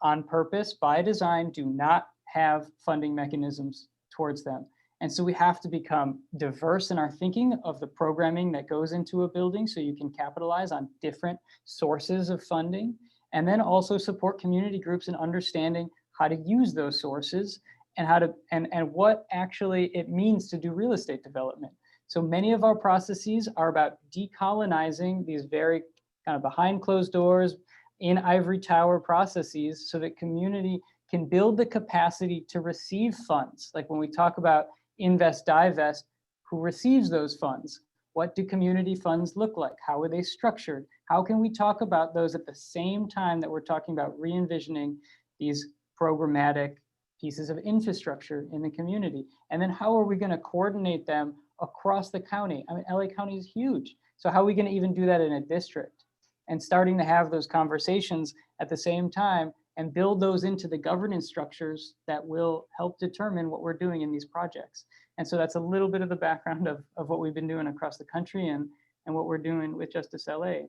on purpose, by design, do not have funding mechanisms towards them. And so we have to become diverse in our thinking of the programming that goes into a building so you can capitalize on different sources of funding, and then also support community groups in understanding how to use those sources and how to and what actually it means to do real estate development. So many of our processes are about decolonizing these very kind of behind closed doors in ivory tower processes so that community can build the capacity to receive funds. Like when we talk about invest, divest, who receives those funds? What do community funds look like? How are they structured? How can we talk about those at the same time that we're talking about re-envisioning these programmatic pieces of infrastructure in the community? And then how are we going to coordinate them across the county? I mean, LA County is huge. So how are we going to even do that in a district? And starting to have those conversations at the same time and build those into the governance structures that will help determine what we're doing in these projects. And so that's a little bit of the background of what we've been doing across the country and what we're doing with Justice LA.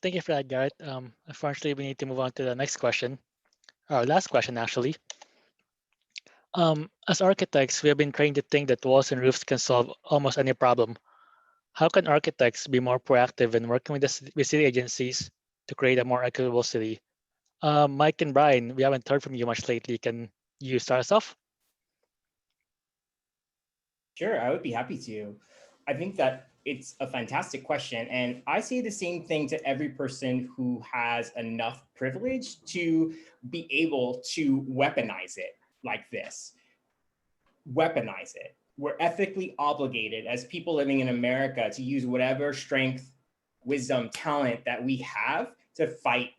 Thank you for that, Garrett. Unfortunately, we need to move on to the next question, our last question, actually. As architects, we have been trained to think that walls and roofs can solve almost any problem. How can architects be more proactive in working with city agencies to create a more equitable city? Mike and Brian, we haven't heard from you much lately. Can you start us off? Sure, I would be happy to. I think that it's a fantastic question. And I say the same thing to every person who has enough privilege to be able to weaponize it like this. Weaponize it. We're ethically obligated as people living in America to use whatever strength, wisdom, talent that we have to fight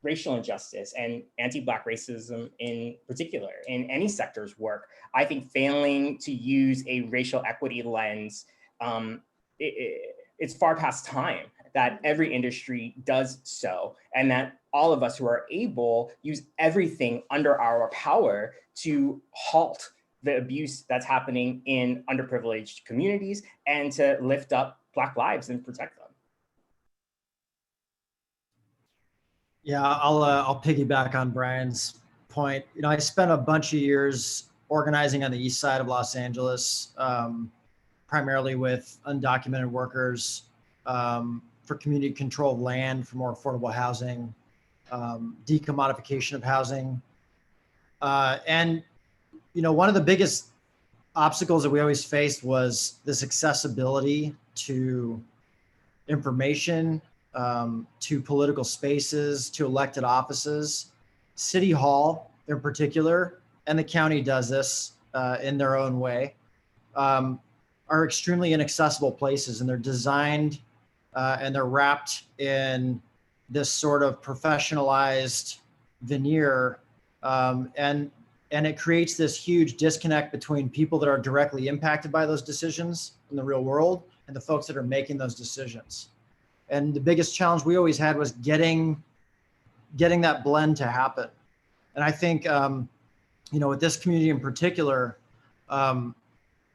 racial injustice and anti-Black racism in particular in any sector's work. I think failing to use a racial equity lens, it's far past time that every industry does so, and that all of us who are able use everything under our power to halt the abuse that's happening in underprivileged communities and to lift up Black lives and protect them. Yeah, I'll piggyback on Brian's point. I spent a bunch of years organizing on the east side of Los Angeles, primarily with undocumented workers, for community control of land, for more affordable housing, decommodification of housing. And one of the biggest obstacles that we always faced was this accessibility to information to political spaces, to elected offices. City Hall in particular, and the county does this in their own way, are extremely inaccessible places, and they're designed and they're wrapped in this sort of professionalized veneer, and it creates this huge disconnect between people that are directly impacted by those decisions in the real world and the folks that are making those decisions. And the biggest challenge we always had was getting that blend to happen. And I think, with this community in particular,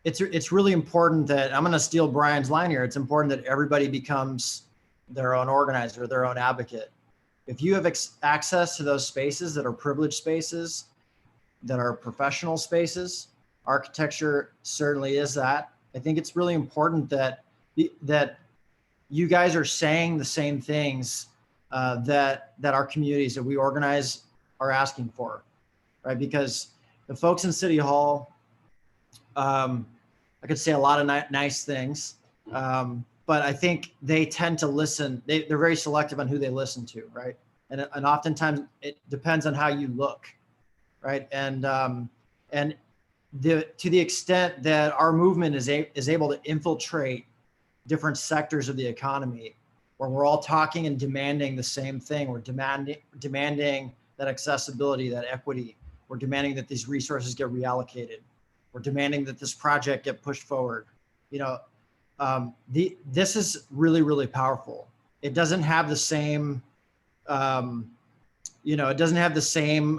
it's really important that, I'm going to steal Brian's line here, it's important that everybody becomes their own organizer, their own advocate. If you have access to those spaces that are privileged spaces, that are professional spaces, architecture certainly is that. I think it's really important that you guys are saying the same things that our communities that we organize are asking for, right? Because the folks in City Hall, I could say a lot of nice things, but I think they tend to listen. They're very selective on who they listen to, right? And oftentimes it depends on how you look, right? And to the extent that our movement is able to infiltrate different sectors of the economy, where we're all talking and demanding the same thing. We're demanding that accessibility, that equity. We're demanding that these resources get reallocated. We're demanding that this project get pushed forward. This is really, really powerful. It doesn't have the same, it doesn't have the same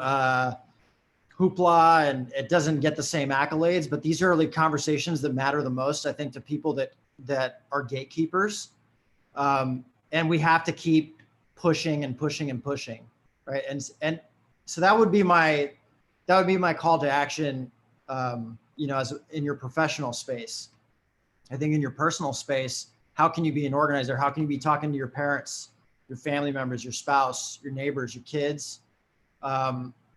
hoopla, and it doesn't get the same accolades, but these are the conversations that matter the most, I think, to people that are gatekeepers. And we have to keep pushing and pushing and pushing, right? And so that would be my call to action, as in your professional space. I think in your personal space, how can you be an organizer? How can you be talking to your parents, your family members, your spouse, your neighbors, your kids,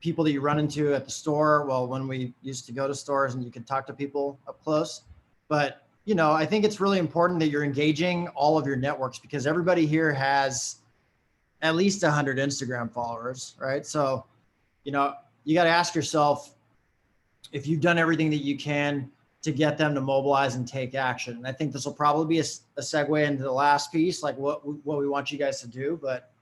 people that you run into at the store? Well, when we used to go to stores and you could talk to people up close, but I think it's really important that you're engaging all of your networks, because everybody here has at least 100 Instagram followers, right? So, you got to ask yourself if you've done everything that you can to get them to mobilize and take action. And I think this will probably be a segue into the last piece, like what we want you guys to do. But,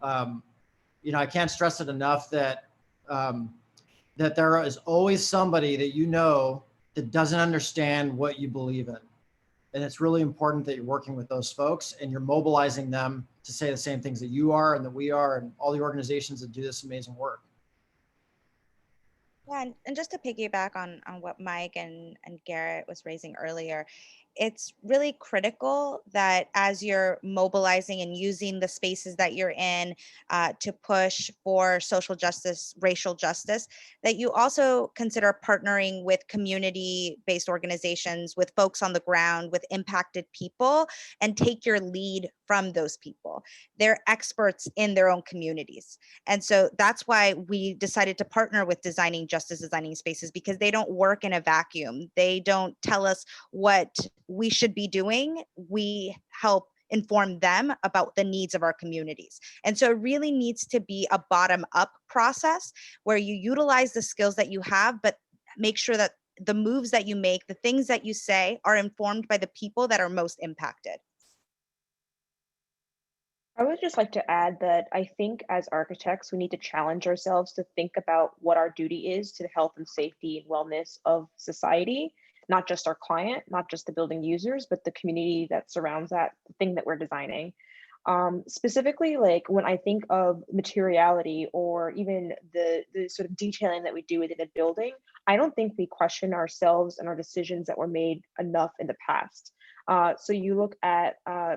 I can't stress it enough that that there is always somebody that doesn't understand what you believe in. And it's really important that you're working with those folks and you're mobilizing them to say the same things that you are and that we are, and all the organizations that do this amazing work. Yeah, and just to piggyback on what Mike and Garrett was raising earlier, it's really critical that as you're mobilizing and using the spaces that you're in to push for social justice, racial justice, that you also consider partnering with community-based organizations, with folks on the ground, with impacted people, and take your lead from those people. They're experts in their own communities. And so that's why we decided to partner with Designing Justice, Designing Spaces, because they don't work in a vacuum. They don't tell us what we should be doing. We help inform them about the needs of our communities. And so it really needs to be a bottom-up process where you utilize the skills that you have, but make sure that the moves that you make, the things that you say, are informed by the people that are most impacted. I would just like to add that I think as architects, we need to challenge ourselves to think about what our duty is to the health and safety and wellness of society, not just our client, not just the building users, but the community that surrounds that thing that we're designing. Specifically, like when I think of materiality or even the sort of detailing that we do within a building, I don't think we question ourselves and our decisions that were made enough in the past. So you look at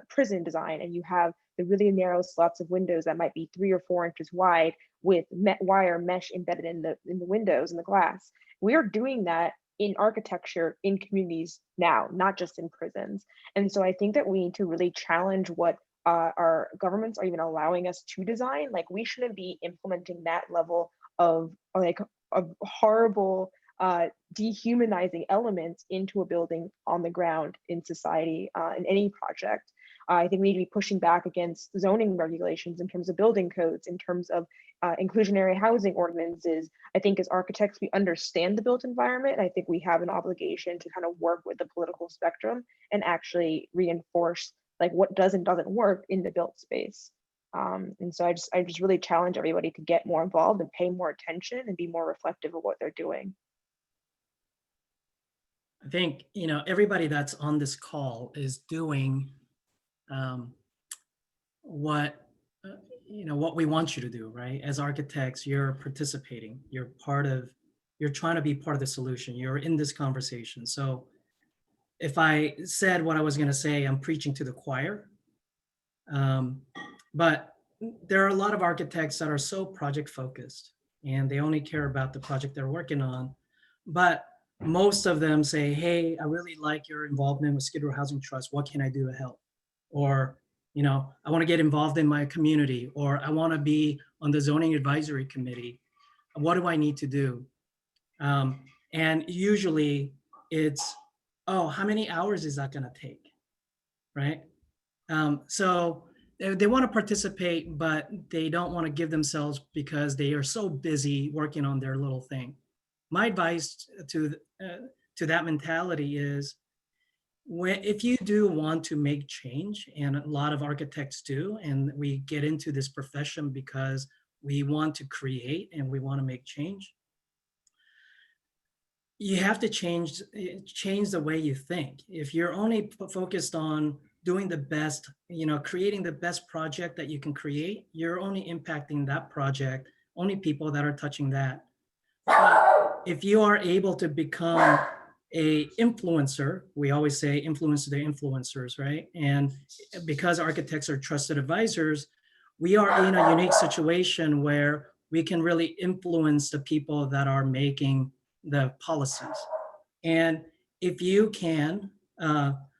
prison design and you have the really narrow slots of windows that might be 3 or 4 inches wide with wire mesh embedded in the windows and the glass. We're doing that in architecture in communities now, not just in prisons. And so I think that we need to really challenge what our governments are even allowing us to design. Like, we shouldn't be implementing that level of horrible dehumanizing elements into a building on the ground in society, in any project. I think we need to be pushing back against zoning regulations in terms of building codes, in terms of inclusionary housing ordinances. I think as architects, we understand the built environment. And I think we have an obligation to kind of work with the political spectrum and actually reinforce like what does and doesn't work in the built space. And so I just really challenge everybody to get more involved and pay more attention and be more reflective of what they're doing. I think, everybody that's on this call is doing what we want you to do, right? As architects, you're participating, you're trying to be part of the solution. You're in this conversation. So if I said what I was going to say, I'm preaching to the choir. But there are a lot of architects that are so project focused and they only care about the project they're working on. But most of them say, hey, I really like your involvement with Skid Row Housing Trust. What can I do to help? Or, I want to get involved in my community, or I want to be on the zoning advisory committee. What do I need to do? And usually it's, oh, how many hours is that going to take? Right? So they want to participate, but they don't want to give themselves because they are so busy working on their little thing. My advice to that mentality is, if you do want to make change, and a lot of architects do, and we get into this profession because we want to create and we want to make change, you have to change the way you think. If you're only focused on doing the best, creating the best project that you can create, you're only impacting that project, only people that are touching that. But if you are able to become a influencer, we always say influence the influencers, right? And because architects are trusted advisors, we are in a unique situation where we can really influence the people that are making the policies. And if you can,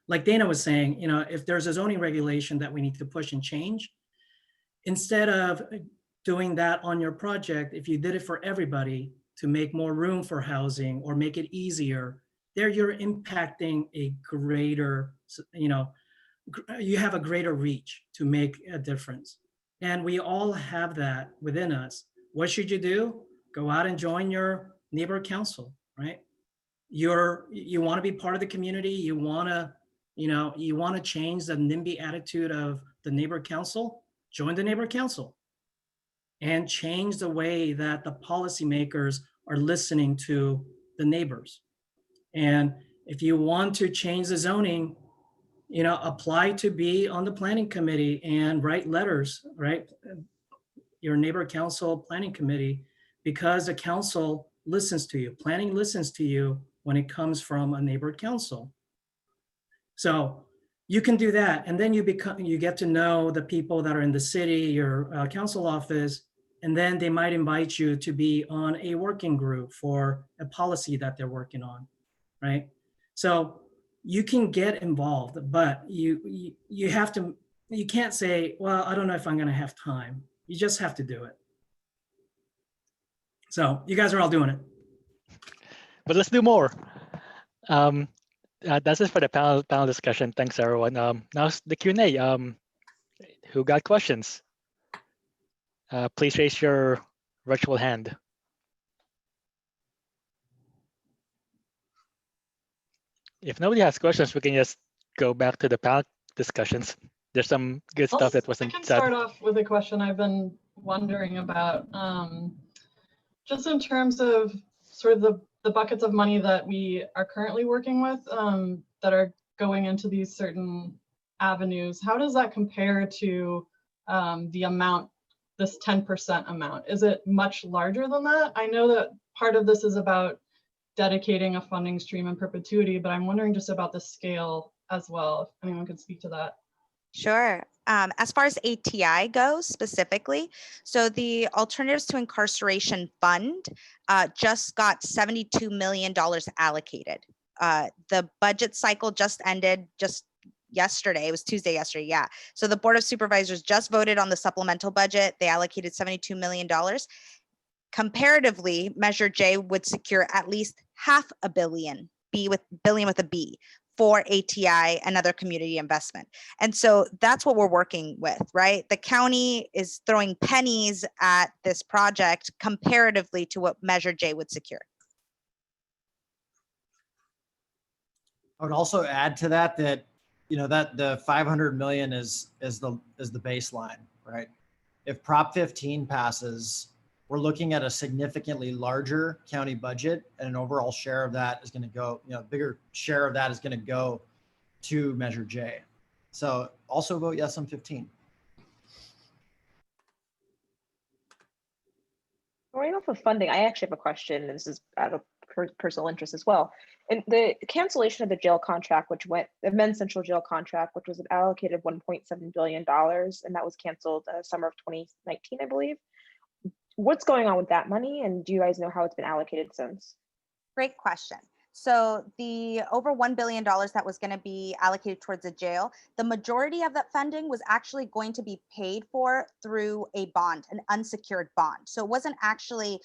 like Dana was saying, if there's a zoning regulation that we need to push and change, instead of doing that on your project, if you did it for everybody to make more room for housing or make it easier, there you're impacting a greater, you have a greater reach to make a difference. And we all have that within us. What should you do? Go out and join your neighborhood council, right? You want to be part of the community. You want to change the NIMBY attitude of the neighborhood council. Join the neighborhood council and change the way that the policymakers are listening to the neighbors. And if you want to change the zoning, apply to be on the planning committee and write letters, right? Your neighborhood council planning committee, because the council listens to you. Planning listens to you when it comes from a neighborhood council. So you can do that. And then you get to know the people that are in the city, your council office, and then they might invite you to be on a working group for a policy that they're working on, right? So you can get involved, but you can't say, well, I don't know if I'm gonna have time. You just have to do it. So you guys are all doing it. But let's do more. That's it for the panel discussion. Thanks, everyone. Now the Q&A. Who got questions? Please raise your virtual hand. If nobody has questions, we can just go back to the panel discussions. There's some good stuff that wasn't said. I can start off with a question I've been wondering about. Just in terms of sort of the buckets of money that we are currently working with that are going into these certain avenues, how does that compare to the amount, this 10% amount? Is it much larger than that? I know that part of this is about dedicating a funding stream in perpetuity, but I'm wondering just about the scale as well, if anyone could speak to that. Sure. As far as ATI goes specifically, so the Alternatives to Incarceration Fund just got $72 million allocated. The budget cycle just ended just yesterday. It was Tuesday yesterday, yeah. So the Board of Supervisors just voted on the supplemental budget. They allocated $72 million. Comparatively, Measure J would secure at least $500 million, billion with a B, for ATI and other community investment. And so that's what we're working with, right? The county is throwing pennies at this project comparatively to what Measure J would secure. I would also add to that that, you know, that the 500 million is the baseline, right? If Prop 15 passes, we're looking at a significantly larger county budget, and an overall share of that is going to go, you know, bigger share of that is going to go to Measure J. So also vote yes on 15. Going off of funding, I actually have a question, and this is out of personal interest as well. And the cancellation of the jail contract, the Men's Central Jail contract, which was allocated $1.7 billion, and that was canceled summer of 2019, I believe. What's going on with that money, and do you guys know how it's been allocated since? Great question. So the over $1 billion that was going to be allocated towards the jail, the majority of that funding was actually going to be paid for through a bond, an unsecured bond. So it wasn't actually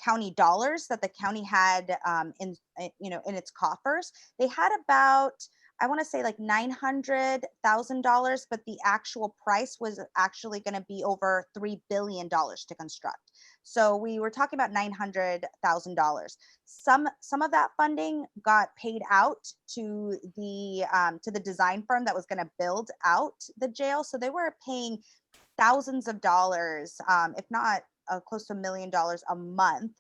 county dollars that the county had in its coffers. They had about, I want to say like $900,000, but the actual price was actually going to be over $3 billion to construct. So we were talking about $900,000. Some of that funding got paid out to the design firm that was going to build out the jail. So they were paying thousands of dollars, if not close to $1 million a month,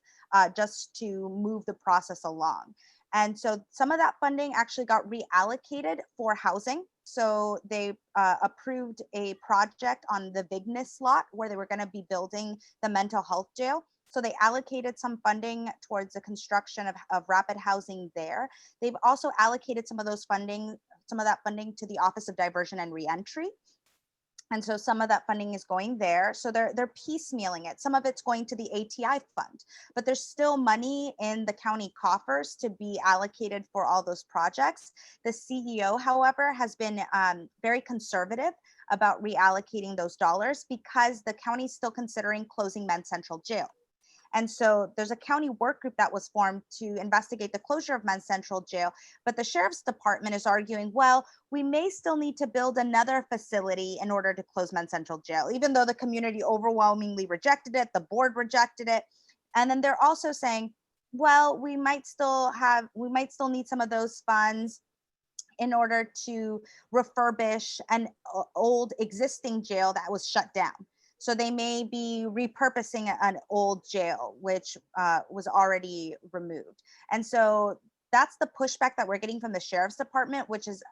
just to move the process along. And so some of that funding actually got reallocated for housing. So they approved a project on the Vignes lot where they were going to be building the mental health jail. So they allocated some funding towards the construction of rapid housing there. They've also allocated some of that funding to the Office of Diversion and Reentry. And so some of that funding is going there. So they're piecemealing it. Some of it's going to the ATI fund, but there's still money in the county coffers to be allocated for all those projects. The CEO, however, has been very conservative about reallocating those dollars because the county is still considering closing Men's Central Jail. And so there's a county work group that was formed to investigate the closure of Men's Central Jail, but the sheriff's department is arguing, well, we may still need to build another facility in order to close Men's Central Jail, even though the community overwhelmingly rejected it, the board rejected it. And then they're also saying, well, we might still need some of those funds in order to refurbish an old existing jail that was shut down. So they may be repurposing an old jail, which was already removed. And so that's the pushback that we're getting from the sheriff's department, which is,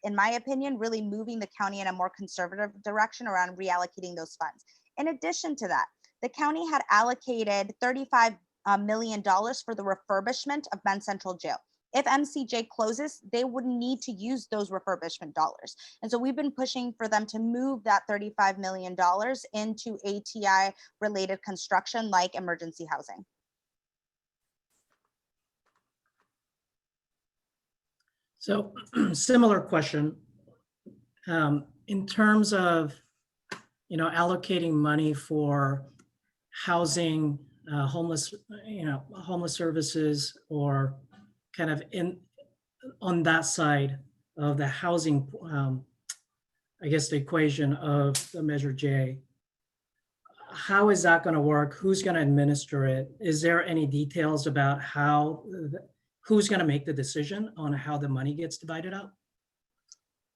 in my opinion, really moving the county in a more conservative direction around reallocating those funds. In addition to that, the county had allocated $35 million for the refurbishment of Men's Central Jail. If MCJ closes, they wouldn't need to use those refurbishment dollars. And so we've been pushing for them to move that $35 million into ATI related construction like emergency housing. So similar question, in terms of, allocating money for housing, homeless services, or kind of on that side of the housing, the equation of the Measure J. How is that going to work? Who's going to administer it? Is there any details about who's going to make the decision on how the money gets divided up?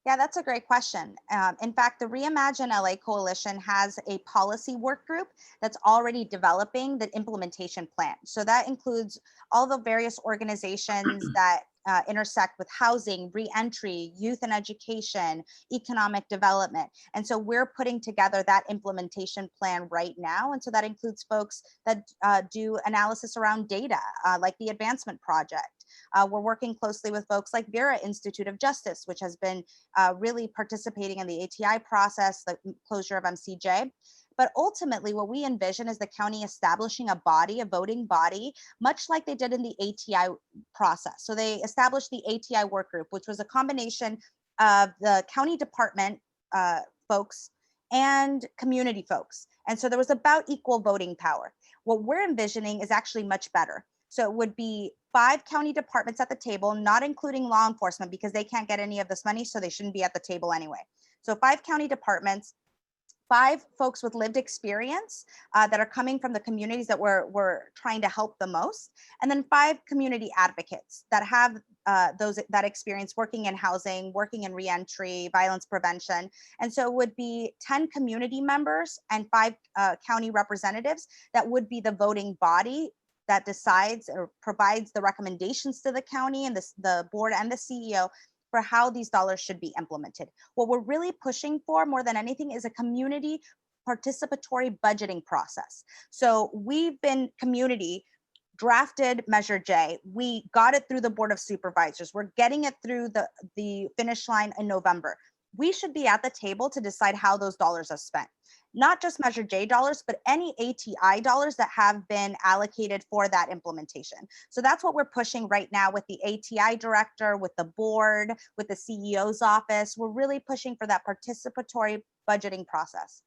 Yeah, that's a great question. In fact, the Reimagine LA Coalition has a policy work group that's already developing the implementation plan. So that includes all the various organizations that intersect with housing, reentry, youth and education, economic development. And so we're putting together that implementation plan right now. And so that includes folks that do analysis around data, like the Advancement Project. We're working closely with folks like Vera Institute of Justice, which has been really participating in the ATI process, the closure of MCJ. But ultimately, what we envision is the county establishing a voting body, much like they did in the ATI process. So they established the ATI work group, which was a combination of the county department folks and community folks. And so there was about equal voting power. What we're envisioning is actually much better. So it would be 5 county departments at the table, not including law enforcement because they can't get any of this money, so they shouldn't be at the table anyway. So 5 county departments, 5 folks with lived experience that are coming from the communities that we're trying to help the most, and then 5 community advocates that have that experience working in housing, working in reentry, violence prevention. And so it would be 10 community members and 5 county representatives that would be the voting body that decides or provides the recommendations to the county and the board and the CEO for how these dollars should be implemented. What we're really pushing for more than anything is a community participatory budgeting process. So we've been community drafted Measure J. We got it through the Board of Supervisors. We're getting it through the finish line in November. We should be at the table to decide how those dollars are spent. Not just Measure J dollars, but any ATI dollars that have been allocated for that implementation. So that's what we're pushing right now with the ATI director, with the board, with the CEO's office. We're really pushing for that participatory budgeting process.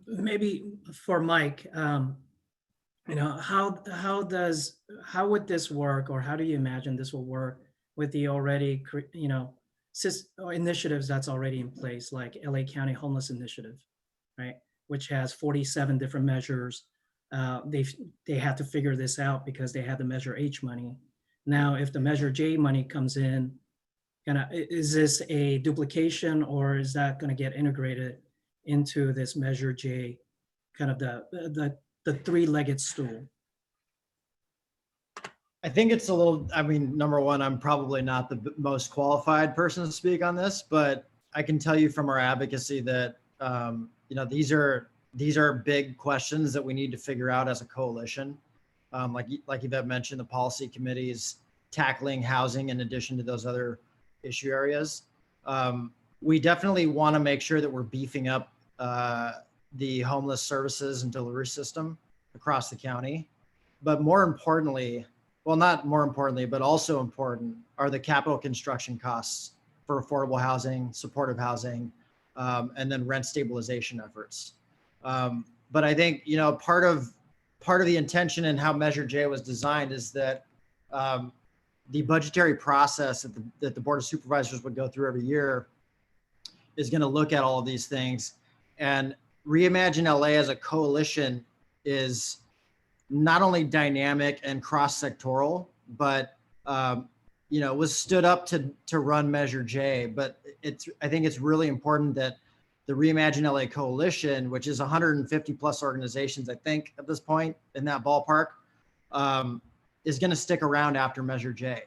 Maybe for Mike, you know, how would this work, or how do you imagine this will work with the already, you know, initiatives that's already in place, like LA County Homeless Initiative, right? Which has 47 different measures. They had to figure this out because they had the Measure H money. Now, if the Measure J money comes in, is this a duplication, or is that going to get integrated into this Measure J, kind of the three-legged stool? I think it's a little, I mean, number one, I'm probably not the most qualified person to speak on this, but I can tell you from our advocacy that, you know, these are big questions that we need to figure out as a coalition. Like Yvette mentioned, the policy committee is tackling housing in addition to those other issue areas. We definitely want to make sure that we're beefing up the homeless services and delivery system across the county. But more importantly, well, not more importantly, but also important are the capital construction costs for affordable housing, supportive housing, and then rent stabilization efforts. But I think, you know, part of the intention and how Measure J was designed is that the budgetary process that the Board of Supervisors would go through every year is going to look at all of these things. And Reimagine LA as a coalition is not only dynamic and cross-sectoral, but you know, was stood up to run Measure J. But I think it's really important that the Reimagine LA coalition, which is 150 plus organizations, I think at this point in that ballpark, is going to stick around after Measure J.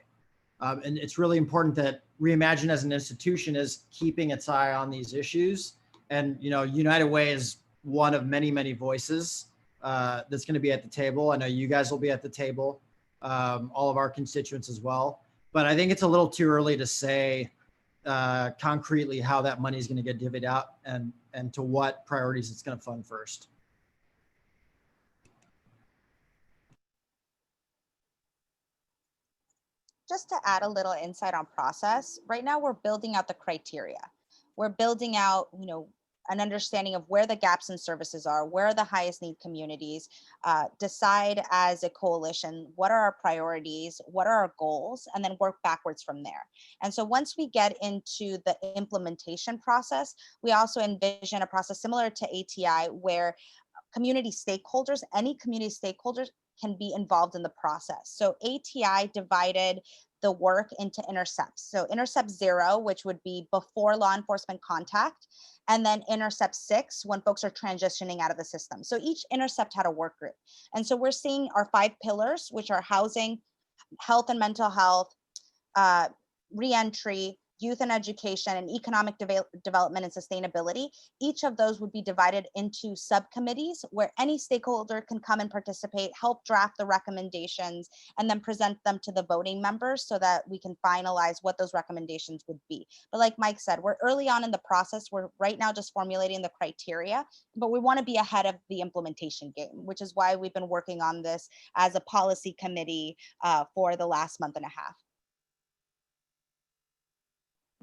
And it's really important that Reimagine as an institution is keeping its eye on these issues. And, you know, United Way is one of many, many voices that's going to be at the table. I know you guys will be at the table, all of our constituents as well. But I think it's a little too early to say concretely how that money is going to get divvied out and to what priorities it's going to fund first. Just to add a little insight on process, right now we're building out the criteria. We're building out, you know, an understanding of where the gaps in services are, where are the highest need communities, decide as a coalition, what are our priorities, what are our goals, and then work backwards from there. And so once we get into the implementation process, we also envision a process similar to ATI where community stakeholders, any community stakeholders can be involved in the process. So ATI divided the work into intercepts. So intercept 0, which would be before law enforcement contact, and then intercept 6 when folks are transitioning out of the system. So each intercept had a work group. And so we're seeing our 5 pillars, which are housing, health and mental health, reentry, youth and education, and economic development and sustainability. Each of those would be divided into subcommittees where any stakeholder can come and participate, help draft the recommendations, and then present them to the voting members so that we can finalize what those recommendations would be. But like Mike said, we're early on in the process. We're right now just formulating the criteria, but we want to be ahead of the implementation game, which is why we've been working on this as a policy committee for the last month and a half.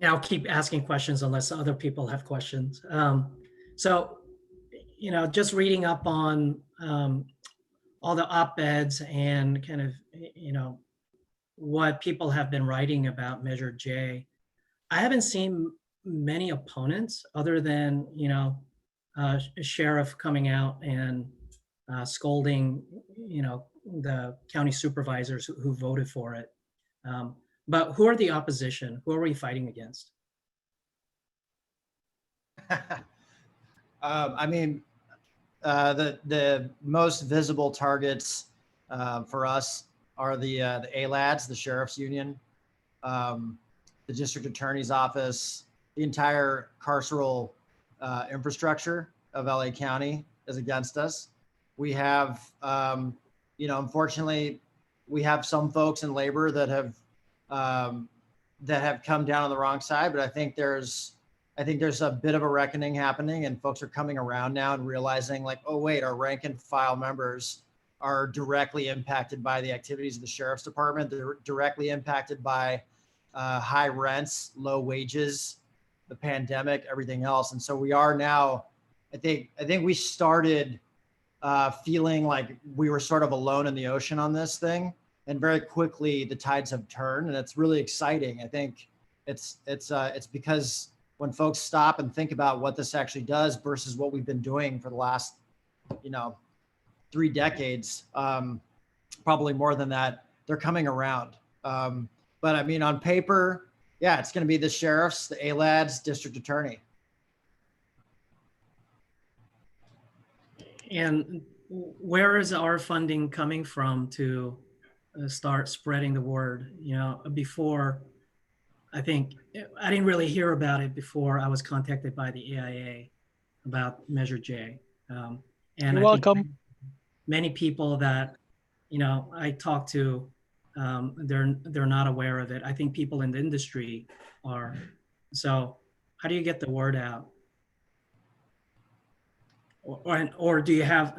Yeah, I'll keep asking questions unless other people have questions. So, you know, just reading up on all the op-eds and kind of, what people have been writing about Measure J, I haven't seen many opponents other than, a sheriff coming out and scolding, the county supervisors who voted for it. But who are the opposition? Who are we fighting against? I mean, the most visible targets for us are the AIALADs, the Sheriff's Union, the District Attorney's Office, the entire carceral infrastructure of LA County is against us. We have, unfortunately, we have some folks in labor that have come down on the wrong side, but I think there's a bit of a reckoning happening, and folks are coming around now and realizing, like, oh wait, our rank and file members are directly impacted by the activities of the Sheriff's Department. They're directly impacted by high rents, low wages, the pandemic, everything else. And so we are now, I think we started feeling like we were sort of alone in the ocean on this thing. And very quickly the tides have turned, and it's really exciting. I think it's because when folks stop and think about what this actually does versus what we've been doing for the last, 3 decades, probably more than that, they're coming around. But I mean, on paper, yeah, it's going to be the sheriffs, the AIALADs, district attorney. And where is our funding coming from to start spreading the word? Before, I think I didn't really hear about it before I was contacted by the AIA about Measure J. And You're I welcome. think many people that I talk to, they're not aware of it. I think people in the industry are. So how do you get the word out? Or do you have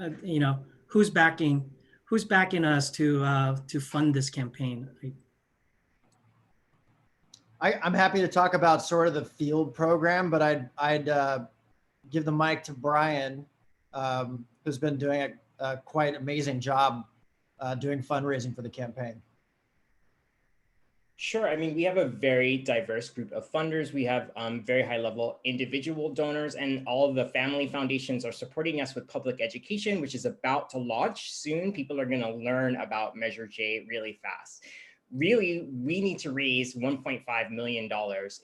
who's backing us to fund this campaign? I'm happy to talk about sort of the field program, but I'd give the mic to Brian, who's been doing a quite amazing job doing fundraising for the campaign. Sure. I mean, we have a very diverse group of funders. We have very high level individual donors, and all of the family foundations are supporting us with public education, which is about to launch soon. People are going to learn about Measure J really fast. Really, we need to raise $1.5 million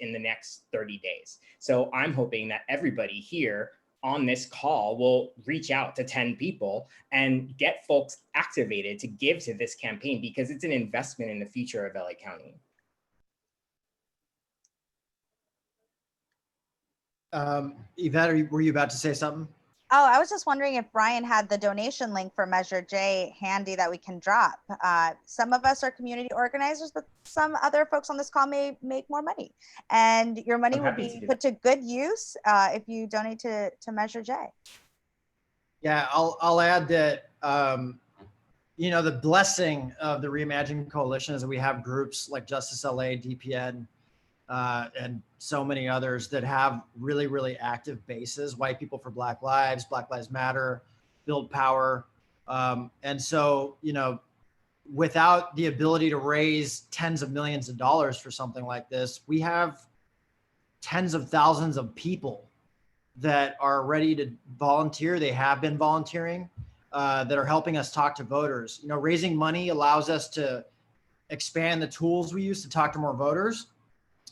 in the next 30 days. So I'm hoping that everybody here on this call will reach out to 10 people and get folks activated to give to this campaign, because it's an investment in the future of LA County. Yvette, were you about to say something? Oh, I was just wondering if Brian had the donation link for Measure J handy that we can drop. Some of us are community organizers, but some other folks on this call may make more money. And your money will be put to good use if you donate to Measure J. Yeah, I'll add that, the blessing of the Reimagine Coalition is that we have groups like Justice LA, DPN, and so many others that have really, really active bases: White People for Black Lives Matter, Build Power. And so, without the ability to raise tens of millions of dollars for something like this, we have tens of thousands of people that are ready to volunteer. They have been volunteering, that are helping us talk to voters. Raising money allows us to expand the tools we use to talk to more voters.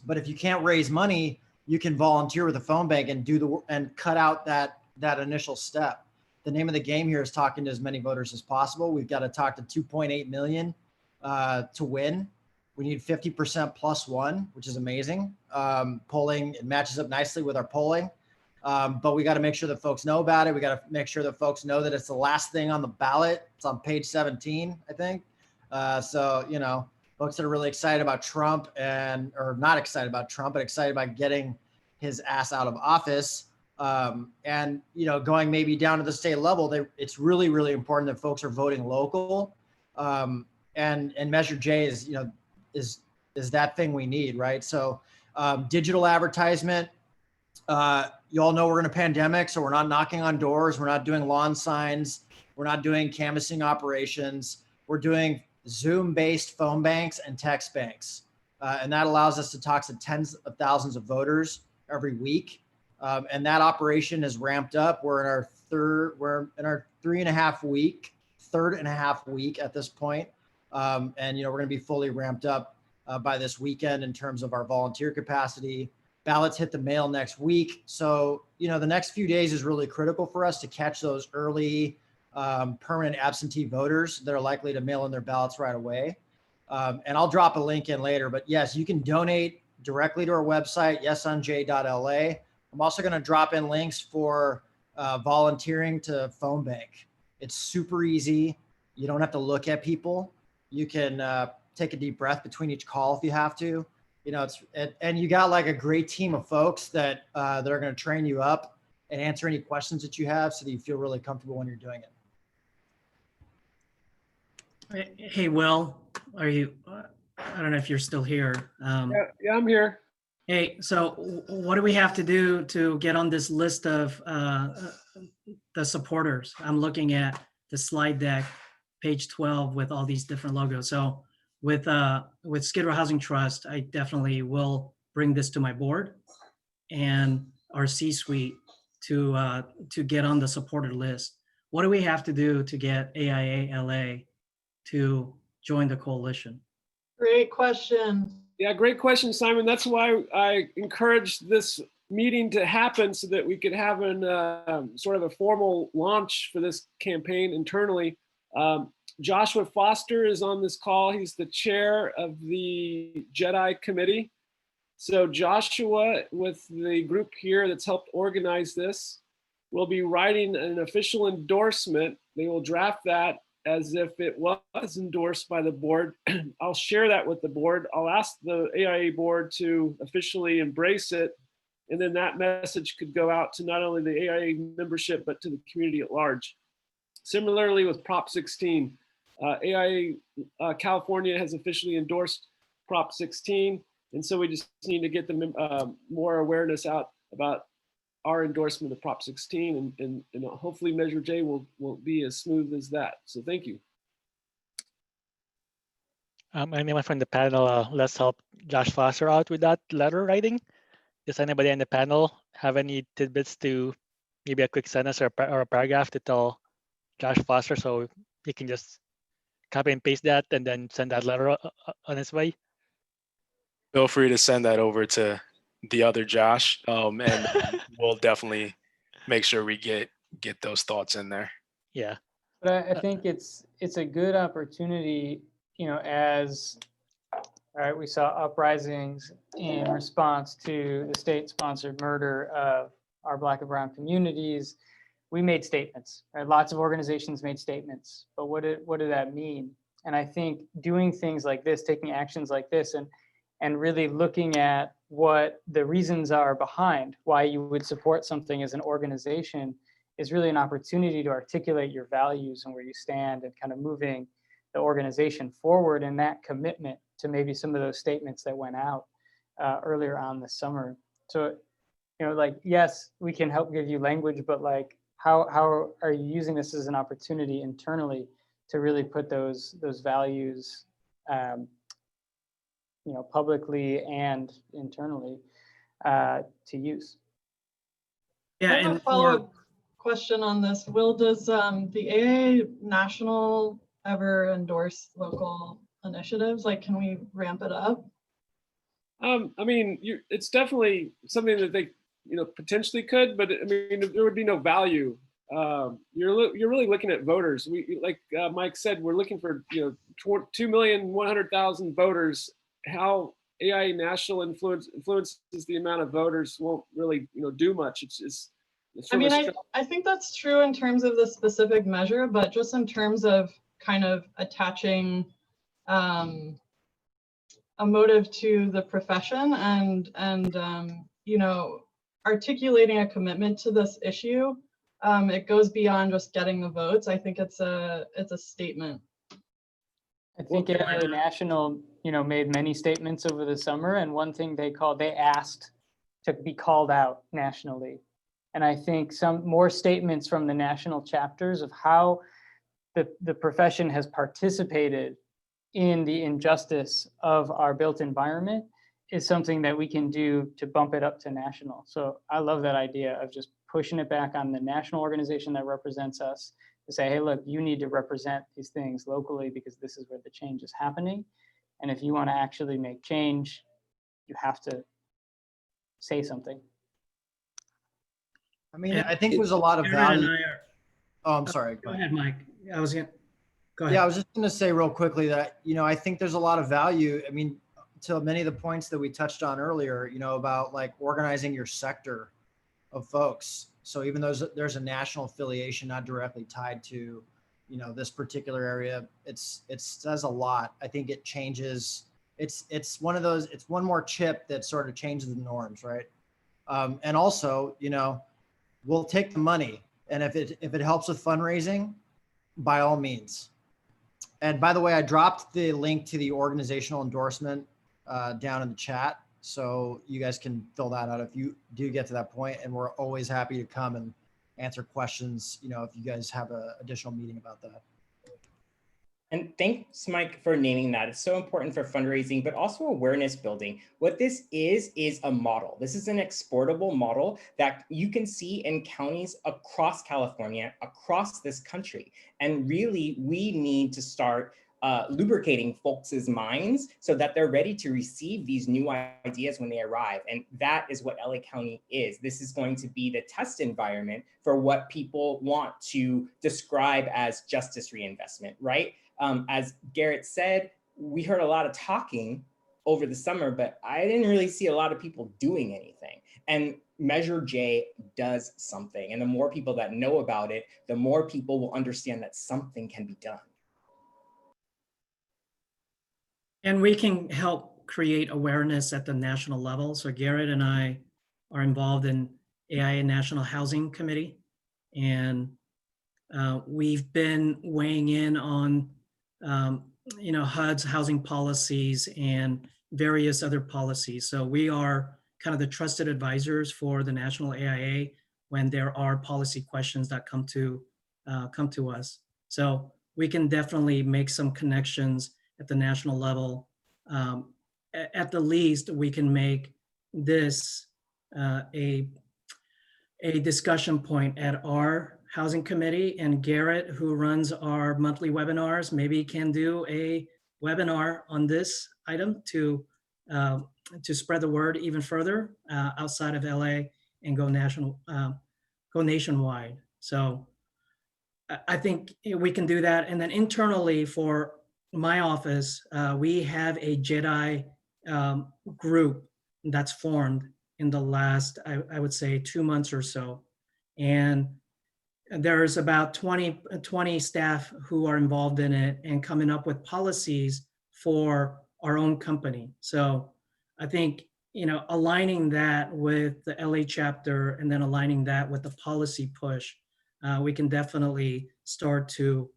But if you can't raise money, you can volunteer with a phone bank and cut out that initial step. The name of the game here is talking to as many voters as possible. We've got to talk to 2.8 million to win. We need 50% plus one, which is amazing. Polling, it matches up nicely with our polling. But we got to make sure that folks know about it. We got to make sure that folks know that it's the last thing on the ballot. It's on page 17, I think. Folks that are really excited about Trump or not excited about Trump, but excited about getting his ass out of office. And going maybe down to the state level, it's really, really important that folks are voting local. And Measure J is that thing we need, right? So digital advertisement, You all know we're in a pandemic, so we're not knocking on doors. We're not doing lawn signs. We're not doing canvassing operations. We're doing Zoom-based phone banks and text banks. And that allows us to talk to tens of thousands of voters every week. And that operation is ramped up. We're in our third and a half week at this point. And, we're going to be fully ramped up by this weekend in terms of our volunteer capacity. Ballots hit the mail next week. So, the next few days is really critical for us to catch those early permanent absentee voters that are likely to mail in their ballots right away. And I'll drop a link in later, but yes, you can donate directly to our website, yesonj.la. I'm also going to drop in links for volunteering to phone bank. It's super easy. You don't have to look at people. You can take a deep breath between each call if you have to. And you got like a great team of folks that are going to train you up and answer any questions that you have so that you feel really comfortable when you're doing it. Hey, Will, are you, I don't know if you're still here. Yeah, I'm here. Hey, so what do we have to do to get on this list of the supporters? I'm looking at the slide deck, page 12, with all these different logos. So with Skid Row Housing Trust, I definitely will bring this to my board and our C-suite to get on the supporter list. What do we have to do to get AIALA to join the coalition? Great question. Yeah, great question, Simon. That's why I encouraged this meeting to happen so that we could have an sort of a formal launch for this campaign internally. Joshua Foster is on this call. He's the chair of the JEDI committee. So Joshua, with the group here that's helped organize this, will be writing an official endorsement. They will draft that as if it was endorsed by the board. I'll share that with the board. I'll ask the AIA board to officially embrace it. And then that message could go out to not only the AIA membership, but to the community at large. Similarly with Prop 16, AIA California has officially endorsed Prop 16. And so we just need to get them more awareness out about our endorsement of Prop 16, and hopefully Measure J will be as smooth as that. So thank you. Anyone from the panel, let's help Josh Foster out with that letter writing. Does anybody in the panel have any tidbits to maybe a quick sentence or a paragraph to tell Josh Foster so he can just copy and paste that and then send that letter on his way? Feel free to send that over to the other Josh, and we'll definitely make sure we get those thoughts in there. Yeah. But I think it's a good opportunity, as we saw uprisings in response to the state-sponsored murder of our Black and Brown communities. We made statements, right? Lots of organizations made statements, but what did that mean? And I think doing things like this, taking actions like this, and really looking at what the reasons are behind why you would support something as an organization is really an opportunity to articulate your values and where you stand, and kind of moving the organization forward in that commitment to maybe some of those statements that went out earlier on this summer. So, yes, we can help give you language, but how are you using this as an opportunity internally to really put those values publicly and internally to use? I have a follow-up question on this. Will, does the AA National ever endorse local initiatives? Can we ramp it up? It's definitely something that they, potentially could, but there would be no value. You're really looking at voters. We, like Mike said, we're looking for 2,100,000 voters. How AIA National influences the amount of voters won't really do much. It's I think that's true in terms of the specific measure, but just in terms of kind of attaching a motive to the profession and articulating a commitment to this issue, it goes beyond just getting the votes. I think it's a statement. I think AIA National, made many statements over the summer, and one thing they asked to be called out nationally. And I think some more statements from the national chapters of how the profession has participated in the injustice of our built environment is something that we can do to bump it up to national. So I love that idea of just pushing it back on the national organization that represents us to say, hey, look, you need to represent these things locally because this is where the change is happening. And if you want to actually make change, you have to say something. I mean, I think there's a lot of value. Oh, I'm sorry. Go ahead, Mike. Go ahead. Yeah, I was just going to say real quickly that, I think there's a lot of value. I mean, to many of the points that we touched on earlier, about like organizing your sector of folks. So even though there's a national affiliation not directly tied to, this particular area, it says a lot. I think it changes. It's one of those. It's one more chip that sort of changes the norms, right? And also, we'll take the money, and if it helps with fundraising, by all means. And by the way, I dropped the link to the organizational endorsement down in the chat, so you guys can fill that out if you do get to that point. And we're always happy to come and answer questions, if you guys have an additional meeting about that. And thanks, Mike, for naming that. It's so important for fundraising, but also awareness building. What this is a model. This is an exportable model that you can see in counties across California, across this country. And really, we need to start lubricating folks' minds so that they're ready to receive these new ideas when they arrive. And that is what LA County is. This is going to be the test environment for what people want to describe as justice reinvestment, right? As Garrett said, we heard a lot of talking over the summer, but I didn't really see a lot of people doing anything. And Measure J does something. And the more people that know about it, the more people will understand that something can be done. And we can help create awareness at the national level. So Garrett and I are involved in AIA National Housing Committee, and we've been weighing in on HUD's housing policies and various other policies. So we are kind of the trusted advisors for the national AIA when there are policy questions that come to us. So we can definitely make some connections at the national level. At the least, we can make this a discussion point at our housing committee, and Garrett, who runs our monthly webinars, maybe can do a webinar on this item to spread the word even further outside of LA and go nationwide. So I think we can do that. And then internally for my office, we have a JEDI group that's formed in the last, I would say, 2 months or so. And there's about 20 staff who are involved in it and coming up with policies for our own company. So I think, aligning that with the LA chapter and then aligning that with the policy push, we can definitely start to,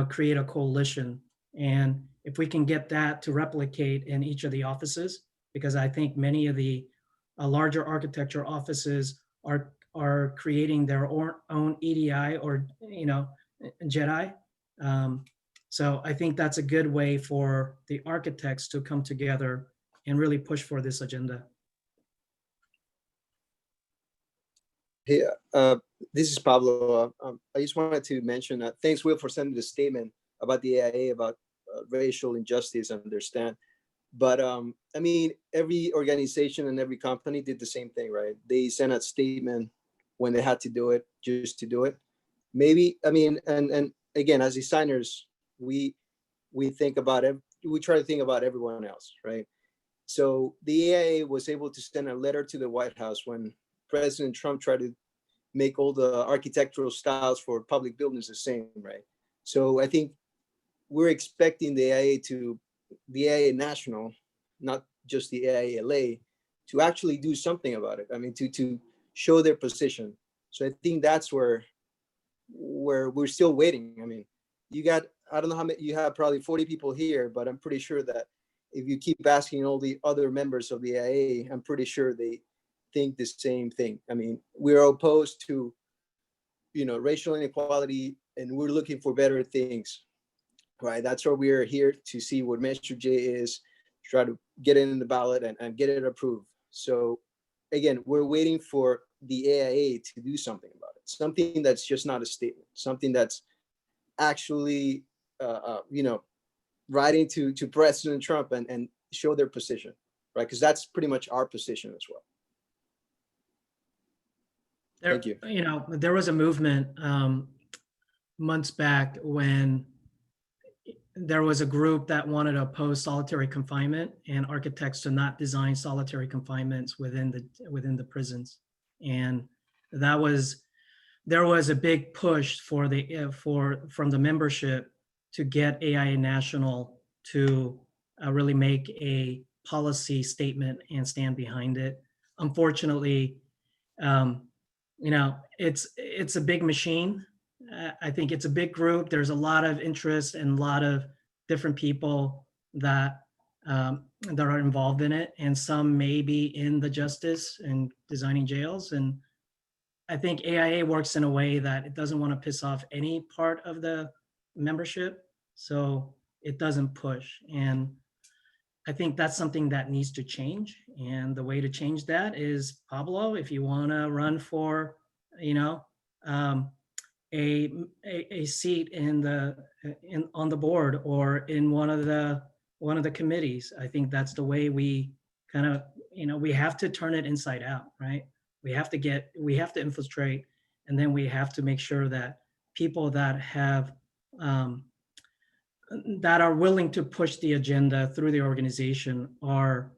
create a coalition. And if we can get that to replicate in each of the offices, because I think many of the larger architecture offices are creating their own EDI or, JEDI. So I think that's a good way for the architects to come together and really push for this agenda. Hey, this is Pablo. I just wanted to mention thanks, Will, for sending the statement about the AIA about racial injustice, I understand. But I mean, every organization and every company did the same thing, right? They sent a statement when they had to do it, just to do it. Maybe, I mean, and again, as designers, we think about it, we try to think about everyone else, right? So the AIA was able to send a letter to the White House when President Trump tried to make all the architectural styles for public buildings the same, right? So I think we're expecting the AIA National, not just the AIALA, to actually do something about it. I mean, to show their position. So I think that's where we're still waiting. I mean, you got, I don't know how many, you have probably 40 people here, but I'm pretty sure that if you keep asking all the other members of the AIA, I'm pretty sure think the same thing. I mean, we're opposed to, racial inequality, and we're looking for better things, right? That's why we're here, to see what Measure J is, try to get it in the ballot and get it approved. So again, we're waiting for the AIA to do something about it, something that's just not a statement, something that's actually, writing to President Trump and show their position, right? Because that's pretty much our position as well. Thank you. There was a movement months back when there was a group that wanted to oppose solitary confinement and architects to not design solitary confinements within the prisons, and there was a big push from the membership to get AIA National to really make a policy statement and stand behind it. Unfortunately, it's a big machine. I think it's a big group. There's a lot of interest and a lot of different people that are involved in it, and some may be in the justice and designing jails. And I think AIA works in a way that it doesn't want to piss off any part of the membership, so it doesn't push. And I think that's something that needs to change. And the way to change that is, Pablo, if you want to run for, a seat on the board or in one of the committees, I think that's the way we kind of, we have to turn it inside out, right? We have to infiltrate, and then we have to make sure that people that have that are willing to push the agenda through the organization are,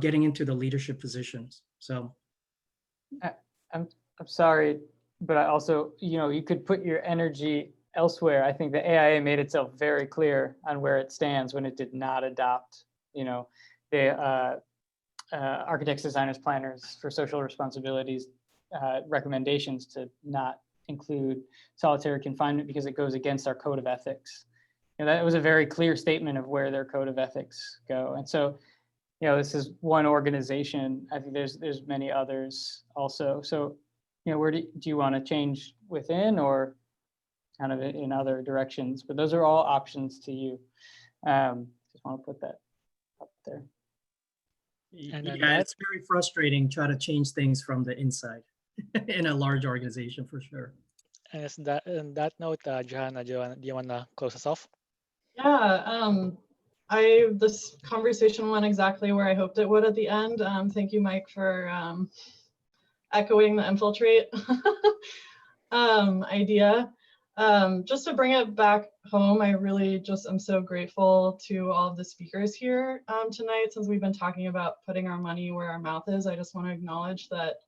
getting into the leadership positions. So I'm sorry, but I also, you could put your energy elsewhere. I think the AIA made itself very clear on where it stands when it did not adopt, the architects, designers, planners for social responsibilities recommendations to not include solitary confinement because it goes against our code of ethics. That was a very clear statement of where their code of ethics go. And so, this is one organization. I think there's many others also. So, where do you want to change within or kind of in other directions? But those are all options to you. Just want to put that up there. And then Yeah, it's very frustrating trying to change things from the inside in a large organization, for sure. And on that note, Johanna, do you want to close us off? Yeah, this conversation went exactly where I hoped it would at the end. Thank you, Mike, for echoing the infiltrate idea. Just to bring it back home, I really just am so grateful to all of the speakers here tonight. Since we've been talking about putting our money where our mouth is, I just want to acknowledge that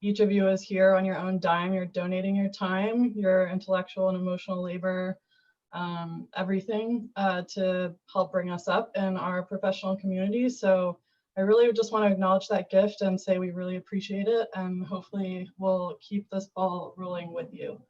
each of you is here on your own dime. You're donating your time, your intellectual and emotional labor, everything to help bring us up in our professional community. So I really just want to acknowledge that gift and say we really appreciate it, and hopefully we'll keep this ball rolling with you.